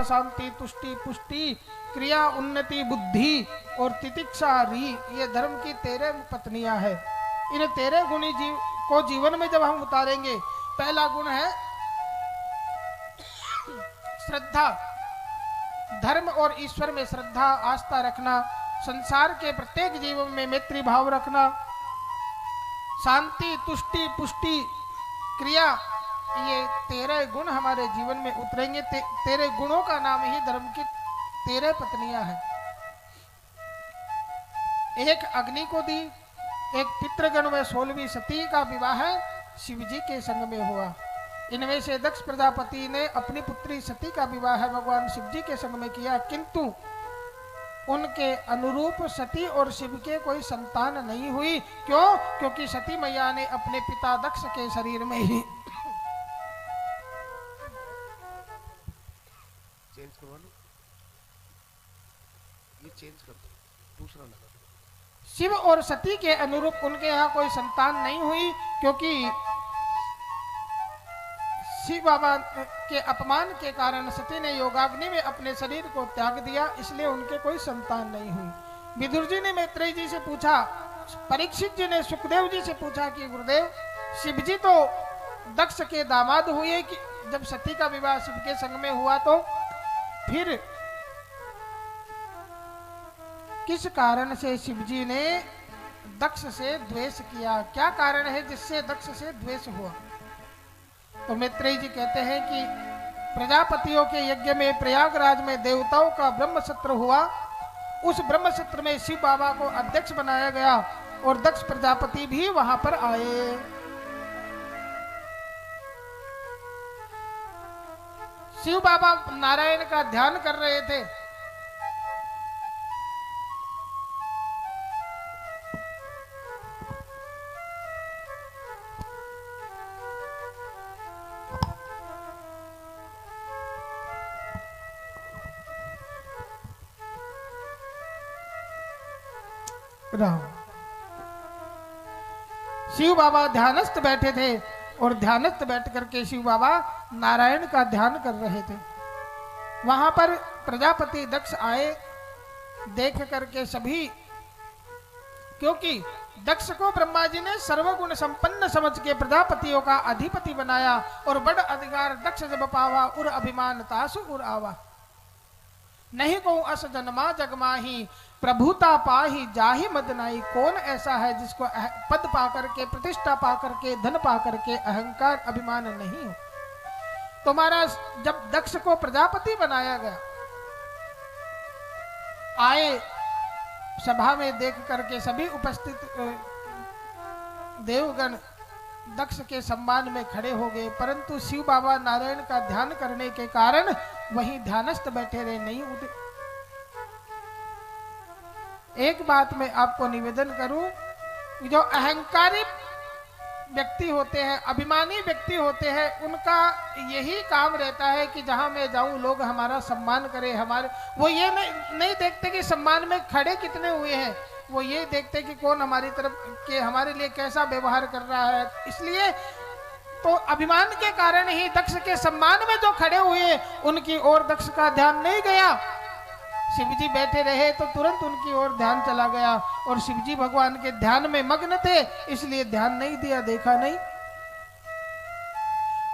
दया शांति तुष्टि पुष्टि क्रिया उन्नति बुद्धि और तितिक्षा री, ये धर्म की 13 पत्नियां हैं। इन 13 गुणी को जीवन में जब हम उतारेंगे, पहला गुण है श्रद्धा, धर्म और ईश्वर में श्रद्धा आस्था रखना, संसार के प्रत्येक जीवन में मैत्री भाव रखना, शांति तुष्टि पुष्टि क्रिया, ये 13 गुण हमारे जीवन में उतरेंगे। 13 गुणों का नाम ही धर्म की 13 पत्नियां हैं। एक अग्नि को दी, एक पितृगण में 16वीं सती का विवाह शिव जी के संग में हुआ। इनमें से दक्ष प्रजापति ने अपनी पुत्री सती का विवाह भगवान शिव जी के संग में किया, किंतु उनके अनुरूप सती और शिव के कोई संतान नहीं हुई। क्यों? क्योंकि सती मैया ने अपने पिता दक्ष के शरीर में ही चेंज करवा लो, ये चेंज कर दो, दूसरा लगा दो। शिव और सती के अनुरूप उनके यहाँ कोई संतान नहीं हुई, क्योंकि शिव बाबा के अपमान के कारण सती ने योगाग्नि में अपने शरीर को त्याग दिया, इसलिए उनके कोई संतान नहीं हुई। विदुर जी ने मैत्रेय जी से पूछा, परीक्षित जी ने सुखदेव जी से पूछा कि गुरुदेव, शिव जी तो दक्ष के दामाद हुए कि जब सती का विवाह शिव के संग में हुआ, तो फिर किस कारण से शिव जी ने दक्ष से द्वेष किया? क्या कारण है जिससे दक्ष से द्वेष हुआ? तो मैत्रेय जी कहते हैं कि प्रजापतियों के यज्ञ में प्रयागराज में देवताओं का ब्रह्म सत्र हुआ। उस ब्रह्म सत्र में शिव बाबा को अध्यक्ष बनाया गया और दक्ष प्रजापति भी वहां पर आए। शिव बाबा नारायण का ध्यान कर रहे थे। शिव बाबा ध्यानस्थ बैठे थे और ध्यानस्थ बैठ करके शिव बाबा नारायण का ध्यान कर रहे थे। वहां पर प्रजापति दक्ष आए, देख करके सभी, क्योंकि दक्ष को ब्रह्मा जी ने सर्वगुण संपन्न समझ के प्रजापतियों का अधिपति बनाया और बड़ अधिकार दक्ष जब पावा उर अभिमान तासु उर आवा। नहीं को अस जन्मा जगमाही प्रभुता पाही जाहि मदनाई। कौन ऐसा है जिसको पद पाकर के, प्रतिष्ठा पाकर के, धन पाकर के अहंकार अभिमान नहीं हो? तो महाराज जब दक्ष को प्रजापति बनाया गया, आए सभा में देख करके सभी उपस्थित देवगण दक्ष के सम्मान में खड़े हो गए, परंतु शिव बाबा नारायण का ध्यान करने के कारण वहीं ध्यानस्थ बैठे रहे, नहीं उठे। एक बात मैं आपको निवेदन करूं, जो अहंकारी व्यक्ति होते हैं, अभिमानी व्यक्ति होते हैं, उनका यही काम रहता है कि जहां मैं जाऊं लोग हमारा सम्मान करें। हमारे वो ये नहीं देखते कि सम्मान में खड़े कितने हुए हैं, वो ये देखते कि कौन हमारी तरफ के हमारे लिए कैसा व्यवहार कर रहा है। इसलिए तो अभिमान के कारण ही दक्ष के सम्मान में जो खड़े हुए उनकी ओर दक्ष का ध्यान नहीं गया। शिव जी बैठे रहे तो तुरंत उनकी ओर ध्यान चला गया और शिव जी भगवान के ध्यान में मग्न थे, इसलिए ध्यान नहीं दिया, देखा नहीं।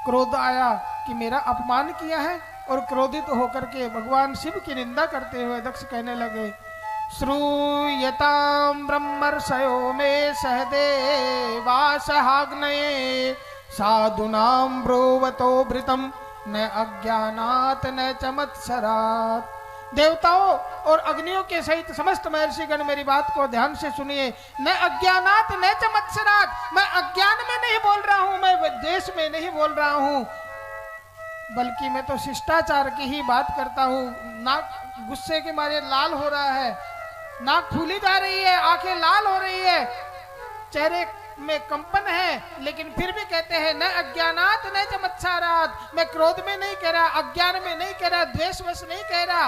क्रोध आया कि मेरा अपमान किया है और क्रोधित होकर के भगवान शिव की निंदा करते हुए दक्ष कहने लगे, श्रूयतां ब्रह्मर्षयो में सहदेवासहाग्नये साधूनां ब्रुवतो भृतं न अज्ञानात् न च मत्सरात्। देवताओं और अग्नियों के सहित समस्त महर्षिगण मेरी बात को ध्यान से सुनिए। न अज्ञानात् न च मत्सरात्, मैं अज्ञान में नहीं बोल रहा हूं, मैं द्वेष में नहीं बोल रहा हूं, बल्कि मैं तो शिष्टाचार की ही बात करता हूं। नाक गुस्से के मारे लाल हो रहा है, नाक फूली जा रही है, आंखें लाल हो रही है, चेहरे में कंपन है, लेकिन फिर भी कहते हैं न अज्ञानात् न च मत्सरात्। मैं क्रोध में नहीं कह रहा, अज्ञान में नहीं कह रहा, द्वेषवश नहीं कह रहा,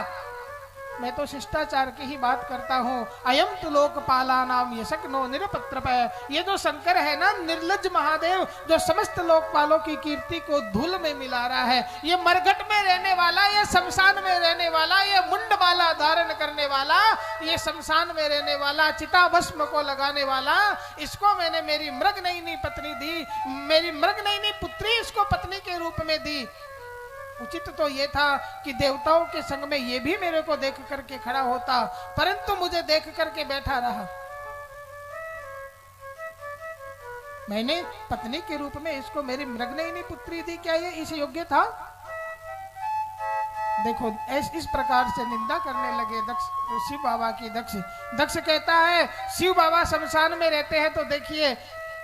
मैं तो शिष्टाचार की ही बात करता हूँ। अयम तु लोकपाला नाम यशकनो निरपत्रप। ये जो शंकर है ना, निर्लज महादेव, जो समस्त लोकपालों की कीर्ति को धूल में मिला रहा है, ये मरघट में रहने वाला, ये शमशान में रहने वाला, ये मुंडमाला धारण करने वाला, ये शमशान में रहने वाला, चिता भस्म को लगाने वाला, इसको मैंने मेरी मृगनयनी पत्नी दी, मेरी मृगनयनी पुत्री इसको पत्नी के रूप में दी। उचित तो ये था कि देवताओं के संग में ये भी मेरे को देख करके खड़ा होता, परंतु मुझे देख करके बैठा रहा। मैंने पत्नी के रूप में इसको मेरी मृगनयनी पुत्री दी, क्या ये इस योग्य था? देखो इस प्रकार से निंदा करने लगे दक्ष, शिव बाबा की। दक्ष कहता है शिव बाबा शमशान में रहते हैं तो देखिए,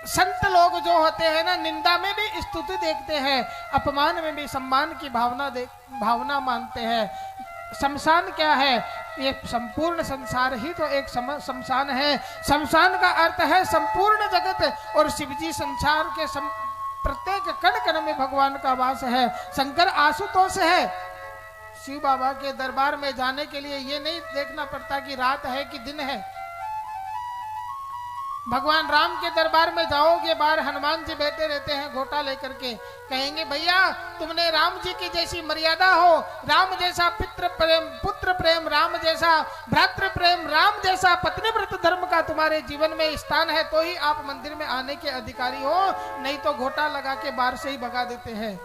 संत लोग जो होते हैं ना, निंदा में भी स्तुति देखते हैं, अपमान में भी सम्मान की भावना मानते हैं। शमशान क्या है? ये संपूर्ण संसार ही तो एक शमशान है। शमशान का अर्थ है संपूर्ण जगत, और शिवजी संसार के प्रत्येक कण कण में भगवान का वास है। शंकर आशुतोष है। शिव बाबा के दरबार में जाने के लिए ये नहीं देखना पड़ता कि रात है कि दिन है। भगवान राम के दरबार में जाओगे, बाहर हनुमान जी बैठे रहते हैं घोटा लेकर के, कहेंगे भैया तुमने राम जी की जैसी मर्यादा हो, राम जैसा पितृ प्रेम, पुत्र प्रेम, राम जैसा भ्रातृ प्रेम, राम जैसा पत्नीव्रत धर्म का तुम्हारे जीवन में स्थान है तो ही आप मंदिर में आने के अधिकारी हो, नहीं तो घोटा लगा के बाहर से ही भगा देते हैं।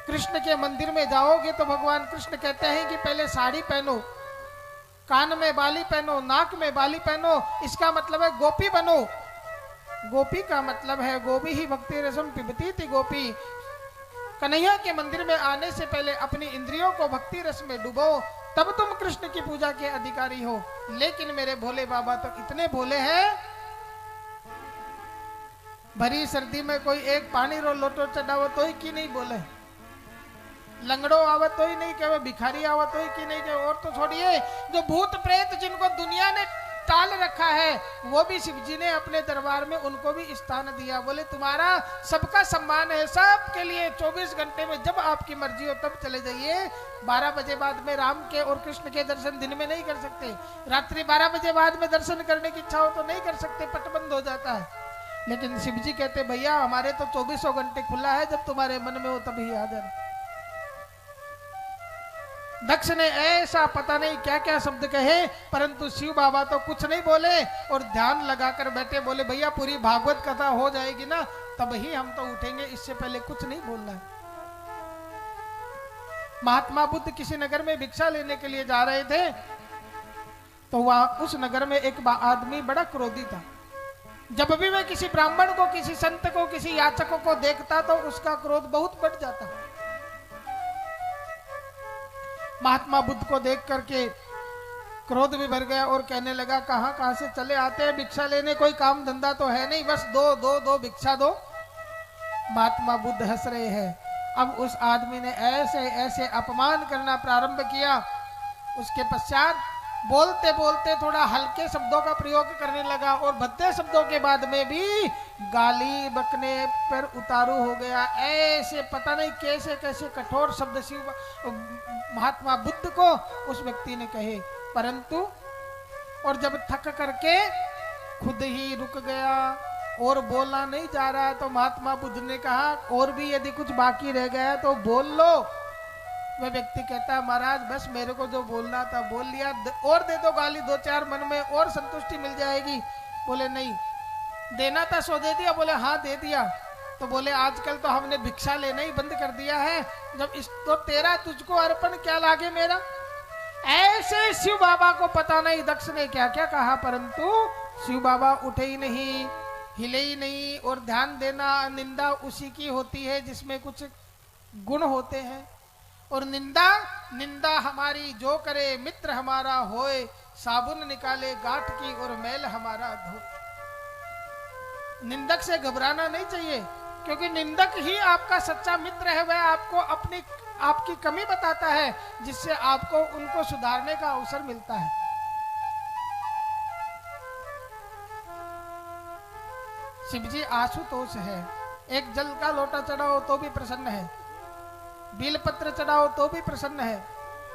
कृष्ण के मंदिर में जाओगे तो भगवान कृष्ण कहते हैं कि पहले साड़ी पहनो, कान में बाली पहनो, नाक में बाली पहनो, इसका मतलब है गोपी बनो। गोपी का मतलब है गोपी ही भक्ति रसम पिबती थी गोपी। कन्हैया के मंदिर में आने से पहले अपनी इंद्रियों को भक्ति रस में डुबो, तब तुम कृष्ण की पूजा के अधिकारी हो। लेकिन मेरे भोले बाबा तो इतने भोले हैं, भरी सर्दी में कोई एक पानी रो लोटो चढ़ावो तो ही की नहीं बोले, लंगड़ो आवत तो ही नहीं कहे, भिखारी आवत तो ही की नहीं कहे। और तो छोड़िए, जो भूत प्रेत जिनको दुनिया ने टाल रखा है, वो भी शिवजी ने अपने दरबार में उनको भी स्थान दिया। बोले तुम्हारा सबका सम्मान है, सबके लिए 24 घंटे में जब आपकी मर्जी हो तब चले जाइए। 12 बजे बाद में राम के और कृष्ण के दर्शन दिन में नहीं कर सकते, रात्रि 12 बजे बाद में दर्शन करने की इच्छा हो तो नहीं कर सकते, पटबंद हो जाता है। लेकिन शिवजी कहते भैया हमारे तो 24 घंटे खुला है, जब तुम्हारे मन में हो तभी आ जाना। दक्ष ने ऐसा पता नहीं क्या क्या शब्द कहे, परंतु शिव बाबा तो कुछ नहीं बोले और ध्यान लगाकर बैठे। बोले भैया पूरी भागवत कथा हो जाएगी ना तब ही हम तो उठेंगे, इससे पहले कुछ नहीं बोलना है। महात्मा बुद्ध किसी नगर में भिक्षा लेने के लिए जा रहे थे, तो वहां उस नगर में एक आदमी बड़ा क्रोधी था। जब भी वह किसी ब्राह्मण को, किसी संत को, किसी याचकों को देखता तो उसका क्रोध बहुत बढ़ जाता। महात्मा बुद्ध को देख करके क्रोध भी भर गया और कहने लगा कहां से चले आते हैं भिक्षा लेने, कोई काम धंधा तो है नहीं, बस दो भिक्षा दो। महात्मा बुद्ध हंस रहे हैं। अब उस आदमी ने ऐसे ऐसे अपमान करना प्रारंभ किया। उसके पश्चात बोलते बोलते थोड़ा हल्के शब्दों का प्रयोग करने लगा और भद्दे शब्दों के बाद में भी गाली बकने पर उतारू हो गया। ऐसे पता नहीं कैसे कैसे कठोर शब्द शिव महात्मा बुद्ध को उस व्यक्ति ने कहे, परंतु और जब थक करके खुद ही रुक गया और बोलना नहीं जा रहा, तो महात्मा बुद्ध ने कहा और भी यदि कुछ बाकी रह गया तो बोल लो। वह व्यक्ति कहता है महाराज बस मेरे को जो बोलना था बोल लिया, और दे दो गाली 2-4 मन में और संतुष्टि मिल जाएगी। बोले नहीं, देना था सो दे दिया। बोले हाँ दे दिया। तो बोले आजकल तो हमने भिक्षा लेना ही बंद कर दिया है, जब इस तो तेरा तुझको अर्पण क्या लागे मेरा। ऐसे शिव बाबा को पता नहीं दक्ष ने क्या क्या कहा, परंतु शिव बाबा उठे ही नहीं, हिले ही नहीं। और ध्यान देना, निंदा उसी की होती है जिसमें कुछ गुण होते हैं। और निंदा हमारी जो करे मित्र हमारा होए, साबुन निकाले गांठ की और मैल हमारा धो। निंदक से घबराना नहीं चाहिए, क्योंकि निंदक ही आपका सच्चा मित्र है। वह आपको आपकी कमी बताता है, जिससे आपको उनको सुधारने का अवसर मिलता है। शिवजी आशुतोष है। एक जल का लोटा चढ़ाओ तो भी प्रसन्न है, बेलपत्र चढ़ाओ तो भी प्रसन्न है,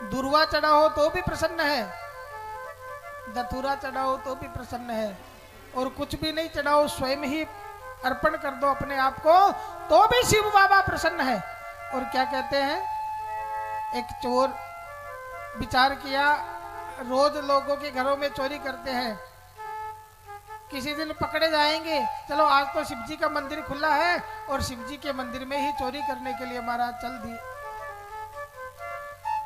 दुर्वा चढ़ाओ तो भी प्रसन्न है, धतूरा चढ़ाओ तो भी प्रसन्न है, और कुछ भी नहीं चढ़ाओ स्वयं ही अर्पण कर दो अपने आप को तो भी शिव बाबा प्रसन्न है। और क्या कहते हैं, एक चोर विचार किया, रोज लोगों के घरों में चोरी करते हैं, किसी दिन पकड़े जाएंगे, चलो आज तो शिव जी का मंदिर खुला है और शिव जी के मंदिर में ही चोरी करने के लिए महाराज चल दिए।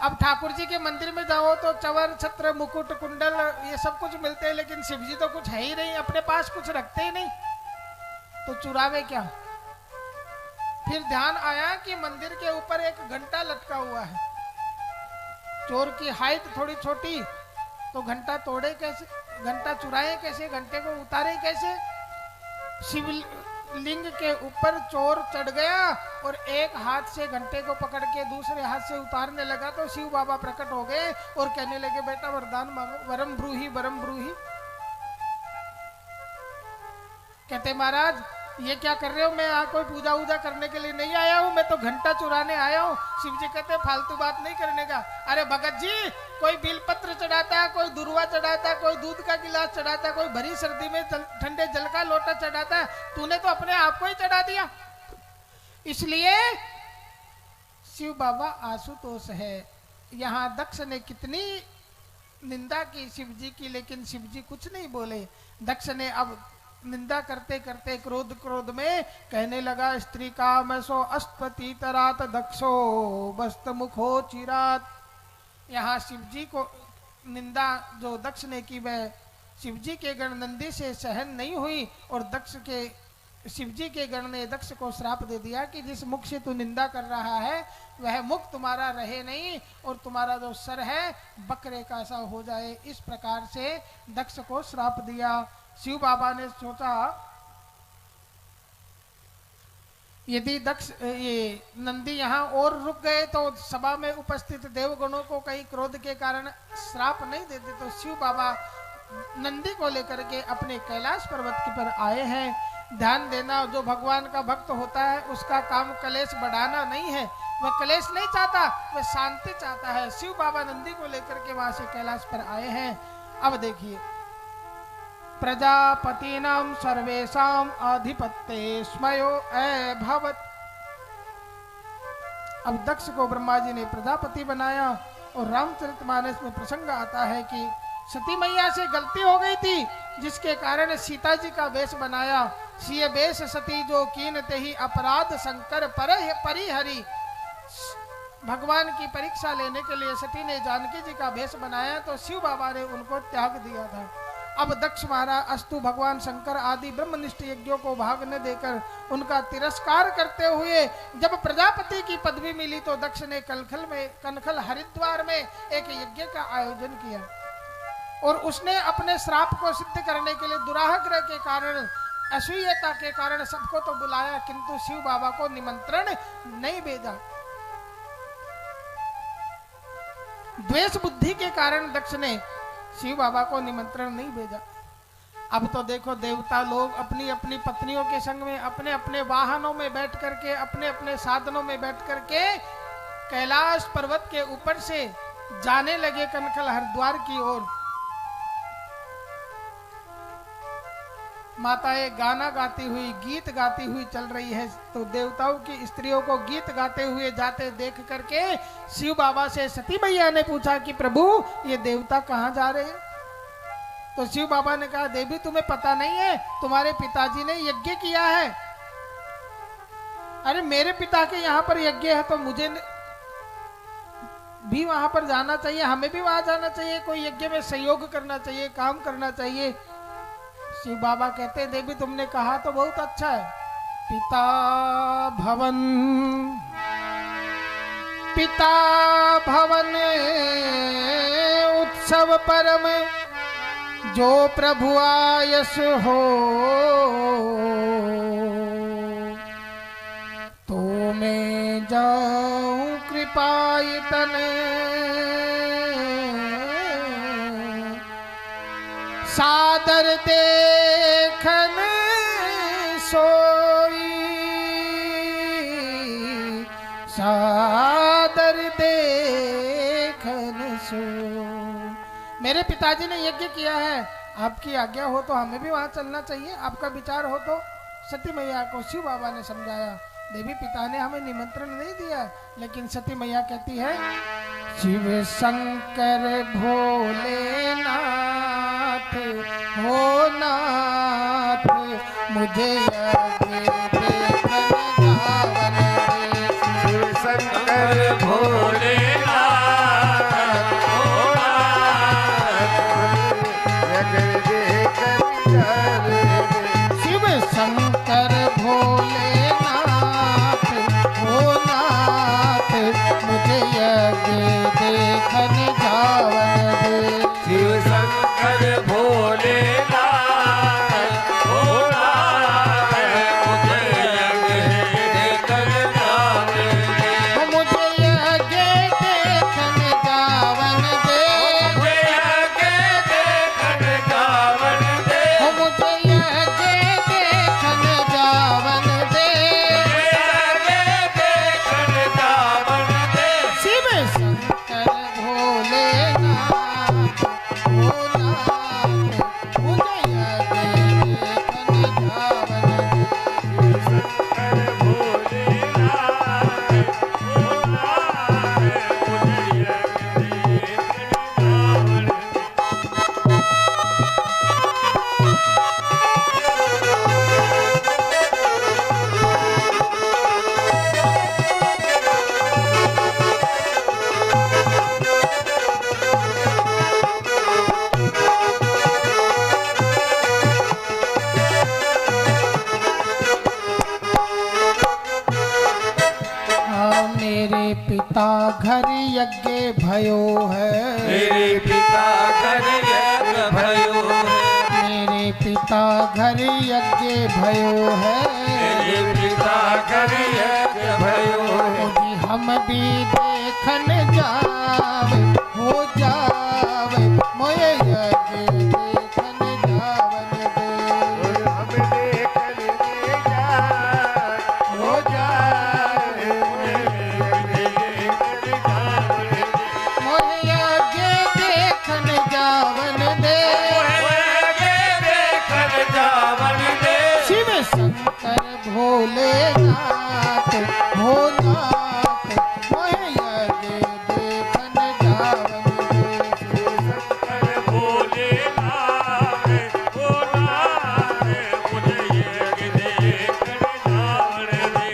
अब ठाकुर जी के मंदिर में जाओ तो चवर छत्र मुकुट कुंडल ये सब कुछ मिलते हैं, लेकिन शिव जी तो कुछ है ही नहीं, अपने पास कुछ रखते ही नहीं, तो चुरावे क्या। फिर ध्यान आया कि मंदिर के ऊपर एक घंटा लटका हुआ है, चोर की हाइट थोड़ी छोटी, तो घंटा तोड़े कैसे, घंटा चुराए कैसे, घंटे को उतारे कैसे। शिवलिंग के ऊपर चोर चढ़ गया और एक हाथ से घंटे को पकड़ के दूसरे हाथ से उतारने लगा, तो शिव बाबा प्रकट हो गए और कहने लगे बेटा वरदान मांगो, वरम ब्रूही वरम ब्रूही। कहते महाराज ये क्या कर रहे हो, मैं यहाँ कोई पूजा वूजा करने के लिए नहीं आया हूँ, मैं तो घंटा चुराने आया हूँ। शिव जी कहते फालतू बात नहीं करने का। अरे भगत जी, कोई बिलपत्र चढ़ाता, कोई दुर्वा चढ़ाता, कोई दूध का गिलास चढ़ाता, कोई भरी सर्दी में ठंडे जल का लोटा चढ़ाता, तूने तो अपने आप को ही चढ़ा दिया। इसलिए शिव बाबा आशुतोष है। यहाँ दक्ष ने कितनी निंदा की शिव जी की, लेकिन शिव जी कुछ नहीं बोले। दक्ष ने अब निंदा करते करते क्रोध क्रोध में कहने लगा, स्त्री का मैसो अस्तपति तरात दक्षो बस्त मुखो चिरात। यहाँ शिव जी को निंदा जो दक्ष ने की वह शिव जी के गण नंदी से सहन नहीं हुई, और दक्ष के शिव जी के गण ने दक्ष को श्राप दे दिया कि जिस मुख से तू निंदा कर रहा है वह मुख तुम्हारा रहे नहीं, और तुम्हारा जो सर है बकरे का सा हो जाए। इस प्रकार से दक्ष को श्राप दिया। शिव बाबा ने सोचा यदि दक्ष ये नंदी यहाँ और रुक गए तो सभा में उपस्थित देवगणों को कहीं क्रोध के कारण श्राप नहीं देते, तो शिव बाबा नंदी को लेकर के अपने कैलाश पर्वत के पर आए हैं। ध्यान देना, जो भगवान का भक्त होता है उसका काम कलेश बढ़ाना नहीं है, वह कलेश नहीं चाहता, वह शांति चाहता है। शिव बाबा नंदी को लेकर के वहां से कैलाश पर आए हैं। अब देखिए, प्रजापतीनां सर्वेषां अधिपत्ये स्मयो अभवत्। अब दक्ष को ब्रह्मा जी ने प्रजापति बनाया, और रामचरितमानस में प्रसंग आता है कि सती मैया से गलती हो गई थी, जिसके कारण सीता जी का वेश बनाया। सिय वेश सती जो कीनते ही अपराध शंकर परिहरी। भगवान की परीक्षा लेने के लिए सती ने जानकी जी का वेश बनाया, तो शिव बाबा ने उनको त्याग दिया था। अब दक्ष महाराज अस्तु भगवान शंकर आदि ब्रह्मनिष्ठ यज्ञों को भाग न देकर उनका तिरस्कार करते हुए जब प्रजापति की पदवी मिली, तो दक्ष ने कनखल हरिद्वार में एक यज्ञ का आयोजन किया, और उसने अपने श्राप को सिद्ध करने के लिए दुराग्रह के कारण, असूयता के कारण सबको तो बुलाया, किंतु शिव बाबा को निमंत्रण नहीं भेजा। द्वेष बुद्धि के कारण दक्ष ने शिव बाबा को निमंत्रण नहीं भेजा। अब तो देखो, देवता लोग अपनी अपनी पत्नियों के संग में अपने अपने वाहनों में बैठ करके, अपने अपने साधनों में बैठ करके कैलाश पर्वत के ऊपर से जाने लगे कनखल हरिद्वार की ओर। माताएं गाना गाती हुई, गीत गाती हुई चल रही है, तो देवताओं की स्त्रियों को गीत गाते हुए जाते देख करके शिव बाबा से सती मैया ने पूछा कि प्रभु ये देवता कहाँ जा रहे हैं। तो शिव बाबा ने कहा, देवी तुम्हें पता नहीं है, तुम्हारे पिताजी ने यज्ञ किया है। अरे मेरे पिता के यहाँ पर यज्ञ है तो मुझे भी वहां पर जाना चाहिए, हमें भी वहां जाना चाहिए, कोई यज्ञ में सहयोग करना चाहिए, काम करना चाहिए। शिव बाबा कहते, देवी तुमने कहा तो बहुत अच्छा है। पिता भवन उत्सव परम जो प्रभु आयस हो, तो मैं जाऊं कृपायतन सादर देखन सोई, सादर देखन सो। मेरे पिताजी ने यज्ञ किया है, आपकी आज्ञा हो तो हमें भी वहां चलना चाहिए, आपका विचार हो तो। सती मैया को शिव बाबा ने समझाया। देवी पिता ने हमें निमंत्रण नहीं दिया, लेकिन सती मैया कहती है शिव शंकर भोलेनाथ हो नाथ, मुझे यज्ञ देखन गावन दे। शिव शंकर भोलेनाथ हो नाथ, यज्ञ देखन गावन दे। शिव शंकर भोलेनाथ हो नाथ, मुझे यज्ञ देखन जावन दे। शिव शंकर भोलेनाथ हो नाथ, मुझे यज्ञ देखन गावन दे। मुझे यज्ञ देखन जावन दे। मुझे यज्ञ देखन गावन दे। मुझे यज्ञ देखन जावन दे। यज्ञ देखन गावन दे। शिव शंकर भोलेनाथ हो नाथ, मुझे यज्ञ देखन जावन दे। शंकर भोलेनाथ हो नाथ, मुझे यज्ञ देखन गावन दे। हाँ, मेरे पिता घर यज्ञ भयो है। मेरे पिता घर यज्ञ भयो है। मेरे पिता घर यज्ञ भयो है। मेरे पिता घर यज्ञ भयो है। जी हम भी देखन जावे हो जावे, मोये यज्ञ देखन जावन दे। हम देखन ले जाए हो जाए, देखन गावन दे। मोये यज्ञ देखन जावन दे। देखन गावन दे। शिव शंकर भोलेनाथ हो नाथ, मोये यज्ञ देखन जावन दे। शंकर भोलेनाथ हो नाथ, मुझे यज्ञ देखन गावन दे।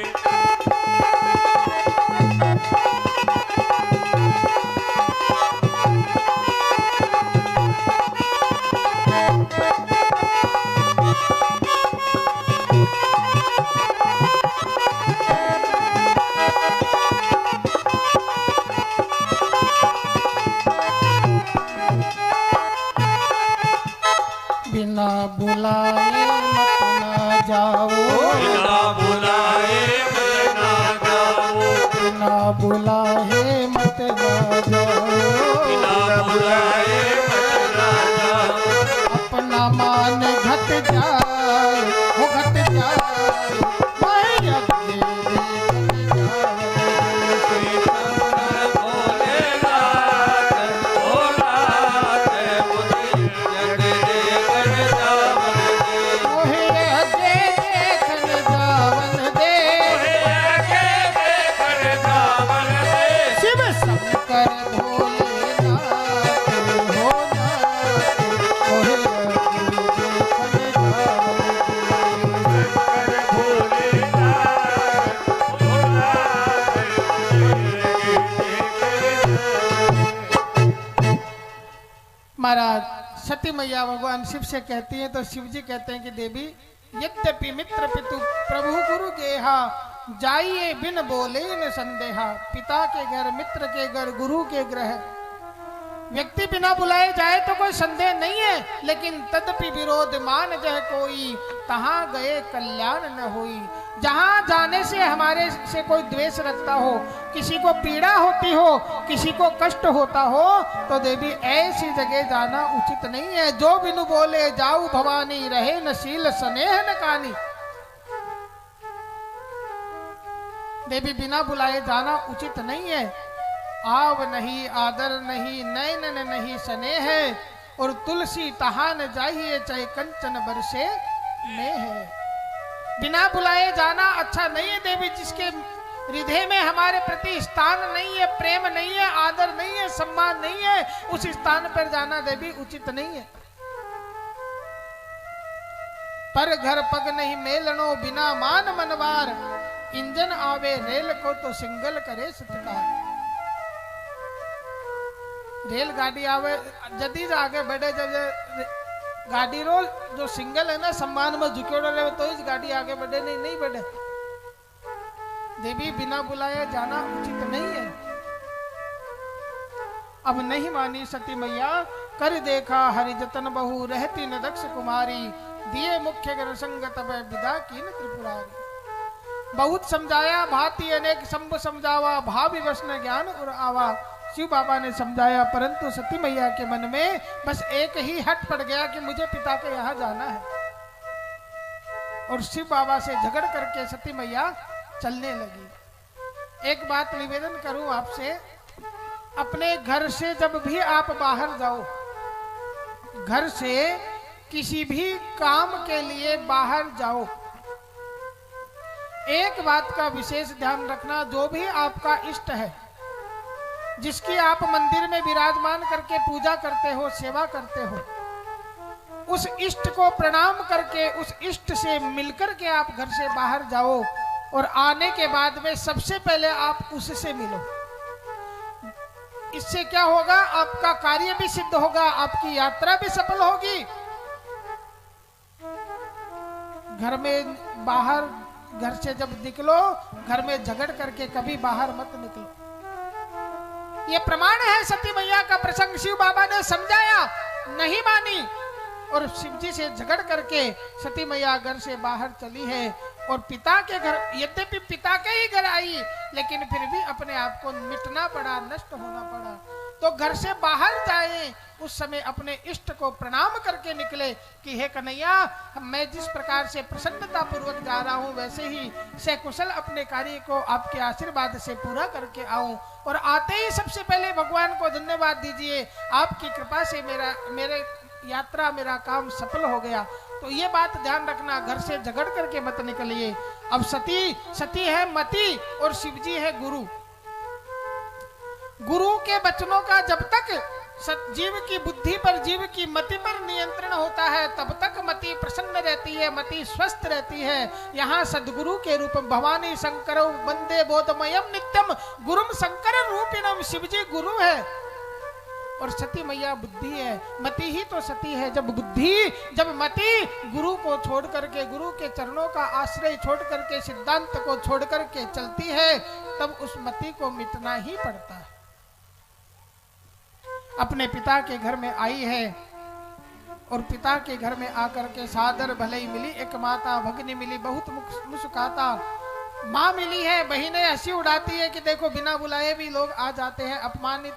बिना बुलाए मत ना जाओ। बिना बुलाए मैं ना जाऊं। बिना बुलाए मत ना जाओ। बिना बुलाए मैं ना जाऊं। अपना मान घट जाए हो घट जाए, मैं यज्ञ देखन जावन दे। भोलेनाथ हो नाथ, मुझे यज्ञ देखन गावन दे। मोहे यज्ञ देखन जावन दे। यज्ञ देखन गावन दे। शिव शंकर भोलेनाथ हो नाथ, मोहे यज्ञ देखन जावन दे। शंकर भोलेनाथ हो नाथ, मुझे यज्ञ देखन गावन दे। महाराज सती मैया भगवान शिव से कहती है तो शिव जी कहते हैं कि देवी यद्यपि मित्र पितु प्रभु गुरु गेहा, जाइए बिन बोले न संदेहा। पिता के घर, मित्र के घर, गुरु के ग्रह व्यक्ति बिना बुलाए जाए तो कोई संदेह नहीं है, लेकिन तदपि विरोध मान जह कोई, तहां गए कल्याण न होई। जहां जाने से हमारे से कोई द्वेष रखता हो, किसी को पीड़ा होती हो, किसी को कष्ट होता हो, तो देवी ऐसी जगह जाना उचित नहीं है। जो बिनु बोले जाऊ भवानी, रहे न शील स्नेह न कानी। देवी बिना बुलाए जाना उचित नहीं है। आव नहीं आदर नहीं नैनन नहीं स्नेह है, और तुलसी तहा न जाइए चाहे कंचन बरसे में है। बिना बुलाए जाना अच्छा नहीं है देवी। जिसके हृदय में हमारे प्रति स्थान नहीं है, प्रेम नहीं है, आदर नहीं है, सम्मान नहीं है, उस स्थान पर जाना देवी उचित नहीं है। पर घर पग नहीं मेलनो बिना मान मनवार, इंजन आवे रेल को तो सिंगल करे सत्कार। रेलगाड़ी आवे जदी आगे बढ़े, जब गाड़ी रो जो सिंगल है ना सम्मान में झुकेड़ो रहे तो इस गाड़ी आगे बढ़े, नहीं बढ़े। देवी बिना बुलाए जाना उचित नहीं है। अब नहीं मानी सती मैया, कर देखा हरि जतन बहु रहती न दक्ष कुमारी, दिए मुख्य गण संग तब विदा कीन त्रिपुरारी। बहुत समझाया भांति अनेक संभ समझावा, भाव विवश न ज्ञान और आवा। शिव बाबा ने समझाया, परंतु सती मैया के मन में बस एक ही हट पड़ गया कि मुझे पिता के यहाँ जाना है। और शिव बाबा से झगड़ करके सती मैया चलने लगी। एक बात निवेदन करूं आपसे, अपने घर से जब भी आप बाहर जाओ, घर से किसी भी काम के लिए बाहर जाओ, एक बात का विशेष ध्यान रखना, जो भी आपका इष्ट है, जिसकी आप मंदिर में विराजमान करके पूजा करते हो, सेवा करते हो, उस इष्ट को प्रणाम करके उस इष्ट से मिलकर के आप घर से बाहर जाओ, और आने के बाद में सबसे पहले आप उससे मिलो। इससे क्या होगा, आपका कार्य भी सिद्ध होगा, आपकी यात्रा भी सफल होगी। घर में बाहर, घर से जब निकलो, घर में झगड़ करके कभी बाहर मत निकलो। ये प्रमाण है सती मैया का प्रसंग। शिव बाबा ने समझाया, नहीं मानी, और शिव जी से झगड़ करके सती मैया घर से बाहर चली है। और पिता के घर, यद्यपि पिता के ही घर आई, लेकिन फिर भी अपने आप को मिटना पड़ा, नष्ट होना पड़ा। तो घर से बाहर जाए उस समय अपने इष्ट को प्रणाम करके निकले कि हे कन्हैया, मैं जिस प्रकार से प्रसन्नता पूर्वक जा रहा हूँ, वैसे ही सकुशल अपने कार्य को आपके आशीर्वाद से पूरा करके आऊं। और आते ही सबसे पहले भगवान को धन्यवाद दीजिए, आपकी कृपा से मेरे यात्रा, मेरा काम सफल हो गया। तो ये बात ध्यान रखना, घर से झगड़ करके मत निकलिए। अब सती है मति और शिवजी है गुरु। गुरु के वचनों का जब तक जीव की बुद्धि पर, जीव की मति पर नियंत्रण होता है, तब तक मति प्रसन्न रहती है, मति स्वस्थ रहती है। यहाँ सदगुरु के रूप भवानी शंकर वंदे बोधमयम नित्यम गुरुम शंकर रूपिणम। शिवजी गुरु है और सती मैया बुद्धि है। मति ही तो सती है। जब मति गुरु को छोड़ करके, गुरु के चरणों का आश्रय छोड़ करके, सिद्धांत को छोड़ करके चलती है, तब उस मति को मिटना ही पड़ता है। अपने पिता के घर में आई है और पिता के घर में आकर के सादर भले ही मिली, एक माता भगनी मिली, बहुत मुस्कुराता माँ मिली है। बहिनें हंसी उड़ाती है कि देखो बिना बुलाए भी लोग आ जाते हैं। अपमान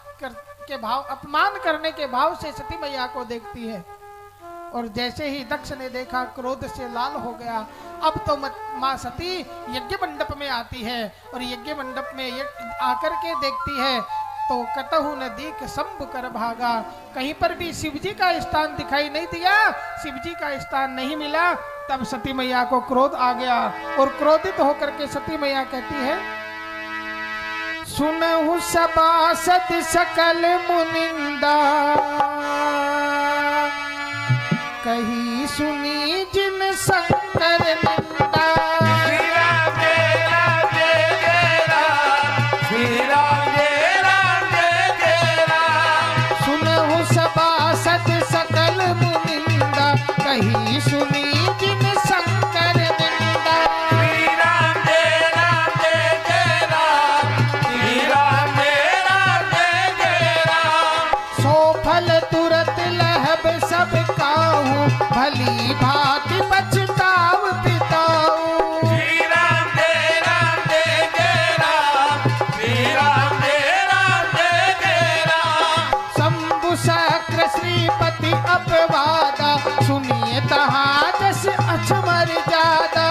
करने के भाव से सती मैया को देखती है। और जैसे ही दक्ष ने देखा, क्रोध से लाल हो गया। अब तो माँ सती यज्ञ मंडप में आती है और यज्ञ मंडप में आकर के देखती है तो कतहु न दीख शंभ कर भागा। कहीं पर भी शिवजी का स्थान दिखाई नहीं दिया, शिवजी का स्थान नहीं मिला। तब सती मैया को क्रोध आ गया और क्रोधित होकर के सती मैया कहती है, सुनहु सभासद सकल मुनिंदा, कही सुनी जिन शंकर निंदा। सुनहु सभासद सकल मुनिंदा, कही सुनी जिन शंकर निंदा। तुरत लहब सब काहू, भली भांति पछताव पिताऊ। शंभु शक्र श्रीपति अपवादा, सुनिए तहाँ जस अचमर जादा।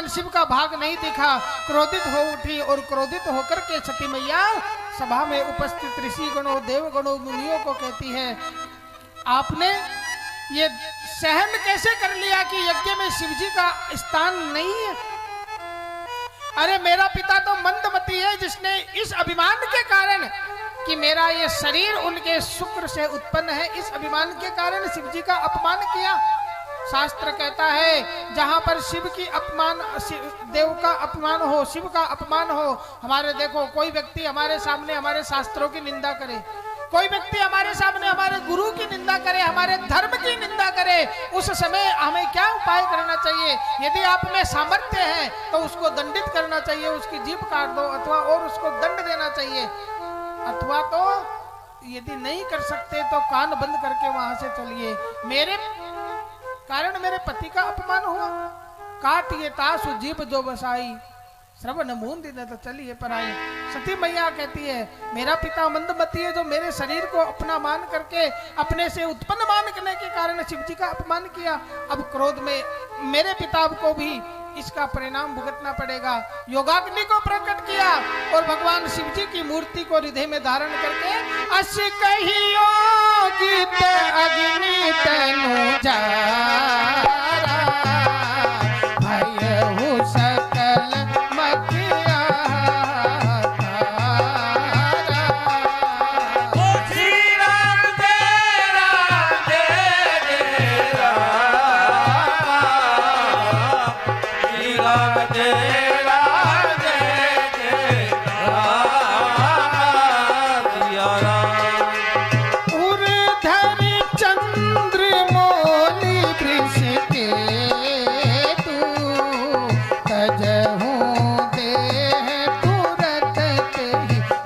भगवान शिव का भाग नहीं दिखा, क्रोधित हो उठी और क्रोधित होकर के सती मैया सभा में उपस्थित ऋषि गणों, देव गणों, मुनियों को कहती है, आपने ये सहन कैसे कर लिया कि यज्ञ में शिव जी का स्थान नहीं है? अरे मेरा पिता तो मंदमती है, जिसने इस अभिमान के कारण कि मेरा ये शरीर उनके शुक्र से उत्पन्न है, इस अभिमान के कारण शिव जी का अपमान किया। शास्त्र कहता है जहां पर शिव की अपमान, देव का अपमान हो, शिव का अपमान हो, हमारे देखो कोई व्यक्ति हमारे सामने हमारे शास्त्रों की निंदा करे, कोई व्यक्ति हमारे सामने हमारे गुरु की निंदा करे, हमारे धर्म की निंदा करे, उस समय हमें क्या उपाय करना चाहिए? यदि आप में सामर्थ्य है तो उसको दंडित करना चाहिए, उसकी जीभ काट दो अथवा और उसको दंड देना चाहिए, अथवा तो यदि नहीं कर सकते तो कान बंद करके वहां से चलिए। मेरे कारण मेरे पति का अपमान हुआ, काट ये तासु जीभ जो बसाई, श्रवण मूंद न तो चलिए पराई। सती मैया कहती है मेरा पिता मंदमती है, जो मेरे शरीर को अपना मान करके अपने से उत्पन्न मान करने के कारण शिव जी का अपमान किया। अब क्रोध में मेरे पिता को भी इसका परिणाम भुगतना पड़ेगा। योगाग्नि को प्रकट किया और भगवान शिव जी की मूर्ति को हृदय में धारण करके अस कहियो गीत अग्नि तनु जारा भयहु सकल मतिया श्री राम जय राम जय जय राम, श्री राम जय राम जय जय राम, सिया राम। उर्धरि चंद्र मोली वृष के तू तजहू देह तुरत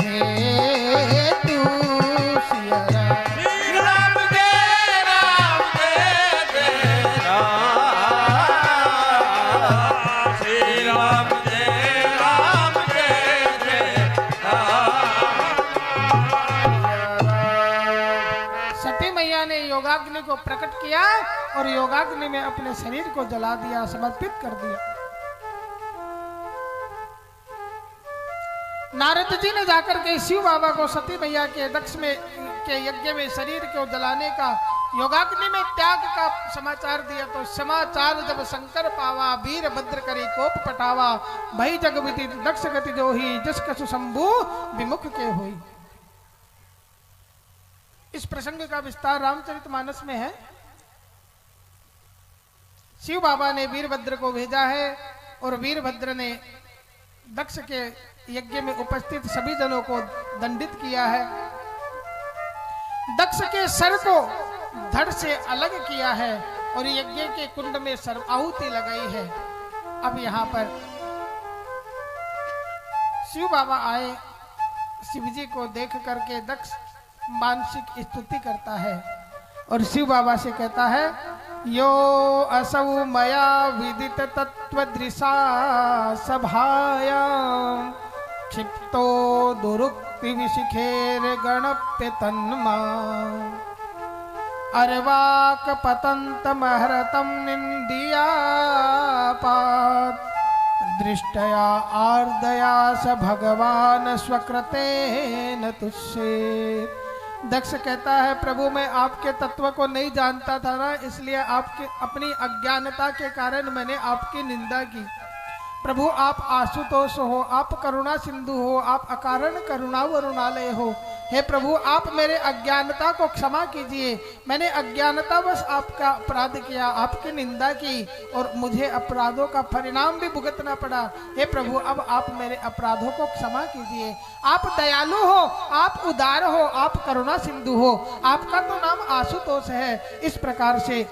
हे तू सिया राम। श्री राम जय राम जय जय राम, श्री राम जय राम जय जय राम। सती मैया ने योगाग्नि को प्रकट किया और योगाग्नि में अपने शरीर को जला दिया, समर्पित कर दिया। नारद जी ने जाकर के शिव बाबा को सती मैया के दक्ष में के यज्ञ में शरीर को जलाने का, योगाग्नि में त्याग का समाचार दिया। तो समाचार जब शंकर पावा, वीर भद्र करी कोप पटावा, भई जग विदित दक्ष गति जो ही, जस कसु शंभु विमुख के होई। इस प्रसंग का विस्तार रामचरितमानस में है। शिव बाबा ने वीरभद्र को भेजा है और वीरभद्र ने दक्ष के यज्ञ में उपस्थित सभी जनों को दंडित किया है। दक्ष के सर को धड़ से अलग किया है और यज्ञ के कुंड में सर्व आहुति लगाई है। अब यहाँ पर शिव बाबा आए, शिव जी को देख करके दक्ष मानसिक स्तुति करता है और शिव बाबा से कहता है यो असौ मया विदित तत्वदृशा सभाया क्षिप्तो दुरुक्ति विशिखेर गणप्य तन्मा अर्वाक पतंत महरतम निंदिया पात दृष्टया आर्दया स भगवान स्वकृतेन तुष्येत्। दक्ष कहता है प्रभु मैं आपके तत्व को नहीं जानता था ना, इसलिए आपके अपनी अज्ञानता के कारण मैंने आपकी निंदा की। प्रभु आप आशुतोष हो, आप करुणा सिंधु हो, आप अकारण करुणा वरुणालय हो। हे प्रभु आप मेरे अज्ञानता को क्षमा कीजिए, मैंने अज्ञानतावश आपका अपराध किया, आपकी निंदा की और मुझे अपराधों का परिणाम भी भुगतना पड़ा। हे प्रभु अब आप मेरे अपराधों को क्षमा कीजिए। आप दयालु हो, आप उदार हो, आप करुणा सिंधु हो, आपका तो नाम आशुतोष है। इस प्रकार से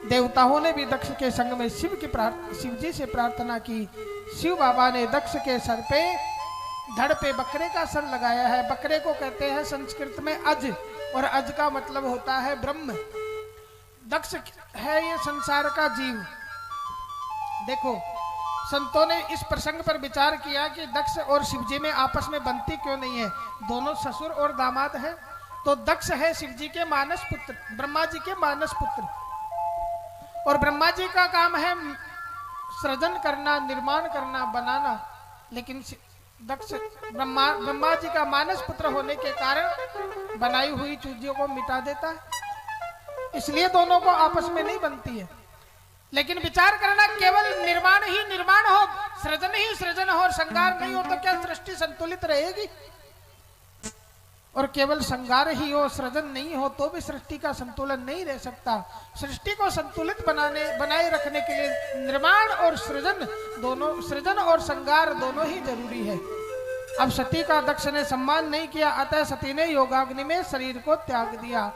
देवताओं ने भी दक्ष के संग में शिव जी से प्रार्थना की। शिव बाबा ने दक्ष के सर पे, धड़ पे बकरे का सर लगाया है। बकरे को कहते हैं संस्कृत में अज, और अज का मतलब होता है ब्रह्म। दक्ष है ये संसार का जीव। देखो संतों ने इस प्रसंग पर विचार किया कि दक्ष और शिवजी में आपस में बनती क्यों नहीं है, दोनों ससुर और दामाद हैं। तो दक्ष है शिवजी के मानस पुत्र, ब्रह्मा जी के मानस पुत्र, और ब्रह्मा जी का काम है सृजन करना, निर्माण करना, बनाना, लेकिन दक्ष ब्रह्मा जी का मानस पुत्र होने के कारण बनाई हुई चीजों को मिटा देता है, इसलिए दोनों को आपस में नहीं बनती है। लेकिन विचार करना, केवल निर्माण ही निर्माण हो, सृजन ही सृजन हो और श्रृंगार नहीं हो तो क्या सृष्टि संतुलित रहेगी? और केवल श्रृंगार ही हो, सृजन नहीं हो तो भी सृष्टि का संतुलन नहीं रह सकता। सृष्टि को संतुलित बनाए रखने के लिए निर्माण और सृजन दोनों, सृजन और श्रृंगार दोनों ही जरूरी है। अब सती का दक्ष ने सम्मान नहीं किया, अतः सती ने योगाग्नि में शरीर को त्याग दिया।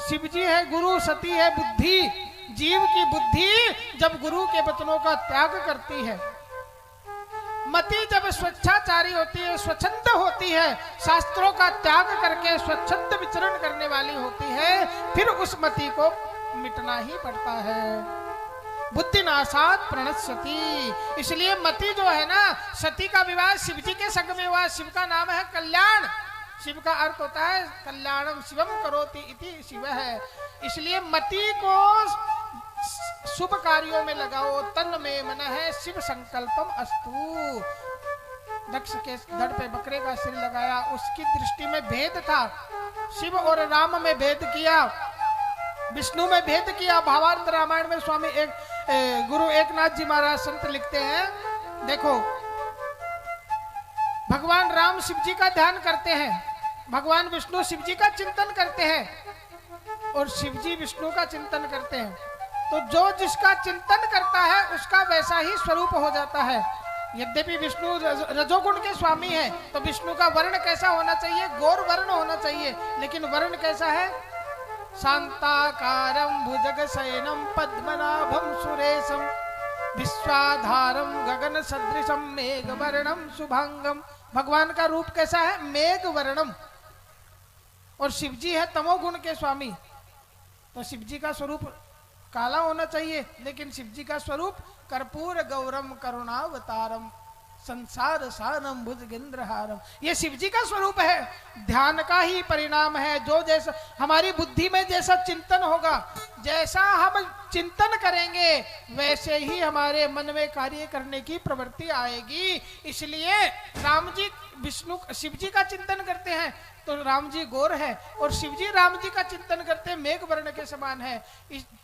शिव जी है गुरु, सती है बुद्धि। जीव की बुद्धि जब गुरु के वचनों का त्याग करती है, मति जब स्वेच्छाचारी होती है, स्वच्छंद होती है, शास्त्रों का त्याग करके स्वच्छंद विचरण करने वाली होती है, फिर उस मति को मिटना ही पड़ता है। बुद्धि नाशात प्रणश्यति, इसलिए मति जो है ना, सती का विवाह शिव जी के संग में हुआ। शिव का नाम है कल्याण, शिव का अर्थ होता है कल्याणम शिवम करोति इति शिव है। इसलिए मति को शुभ कार्यों में लगाओ, तन में मन है शिव संकल्पम अस्तु। दक्ष के धड़ पे बकरे का सिर लगाया, उसकी दृष्टि में भेद था। शिव और राम में भेद किया, विष्णु में भेद किया। भावार्थ रामायण में स्वामी गुरु एकनाथ जी महाराज संत लिखते हैं, देखो भगवान राम शिव जी का ध्यान करते हैं, भगवान विष्णु शिव जी का चिंतन करते हैं और शिव जी विष्णु का चिंतन करते हैं। तो जो जिसका चिंतन करता है उसका वैसा ही स्वरूप हो जाता है। यद्यपि विष्णु रजोगुण के स्वामी है, तो विष्णु का वर्ण कैसा होना चाहिए? गौर वर्ण होना चाहिए। लेकिन वर्ण कैसा है? शांताकारं भुजगशयनं पद्मनाभं सुरेशं विश्वाधारं गगन सदृशं मेघवर्णं शुभांगम। भगवान का रूप कैसा है? मेघ वर्णम। और शिव जी है तमोगुण के स्वामी, तो शिव जी का स्वरूप काला होना चाहिए, लेकिन शिव जी का स्वरूप कर्पूर गौरम करुणावतारम संसार सारम भुजगेंद्रहारम, ये शिव जी का स्वरूप है। ध्यान का ही परिणाम है। जो जैसा हमारी बुद्धि में जैसा चिंतन होगा, जैसा हम चिंतन करेंगे, वैसे ही हमारे मन में कार्य करने की प्रवृत्ति आएगी। इसलिए राम जी विष्णु शिव जी का चिंतन करते हैं तो राम जी गोर है, और शिव जी राम जी का चिंतन करते हैं मेघ वर्ण के समान है।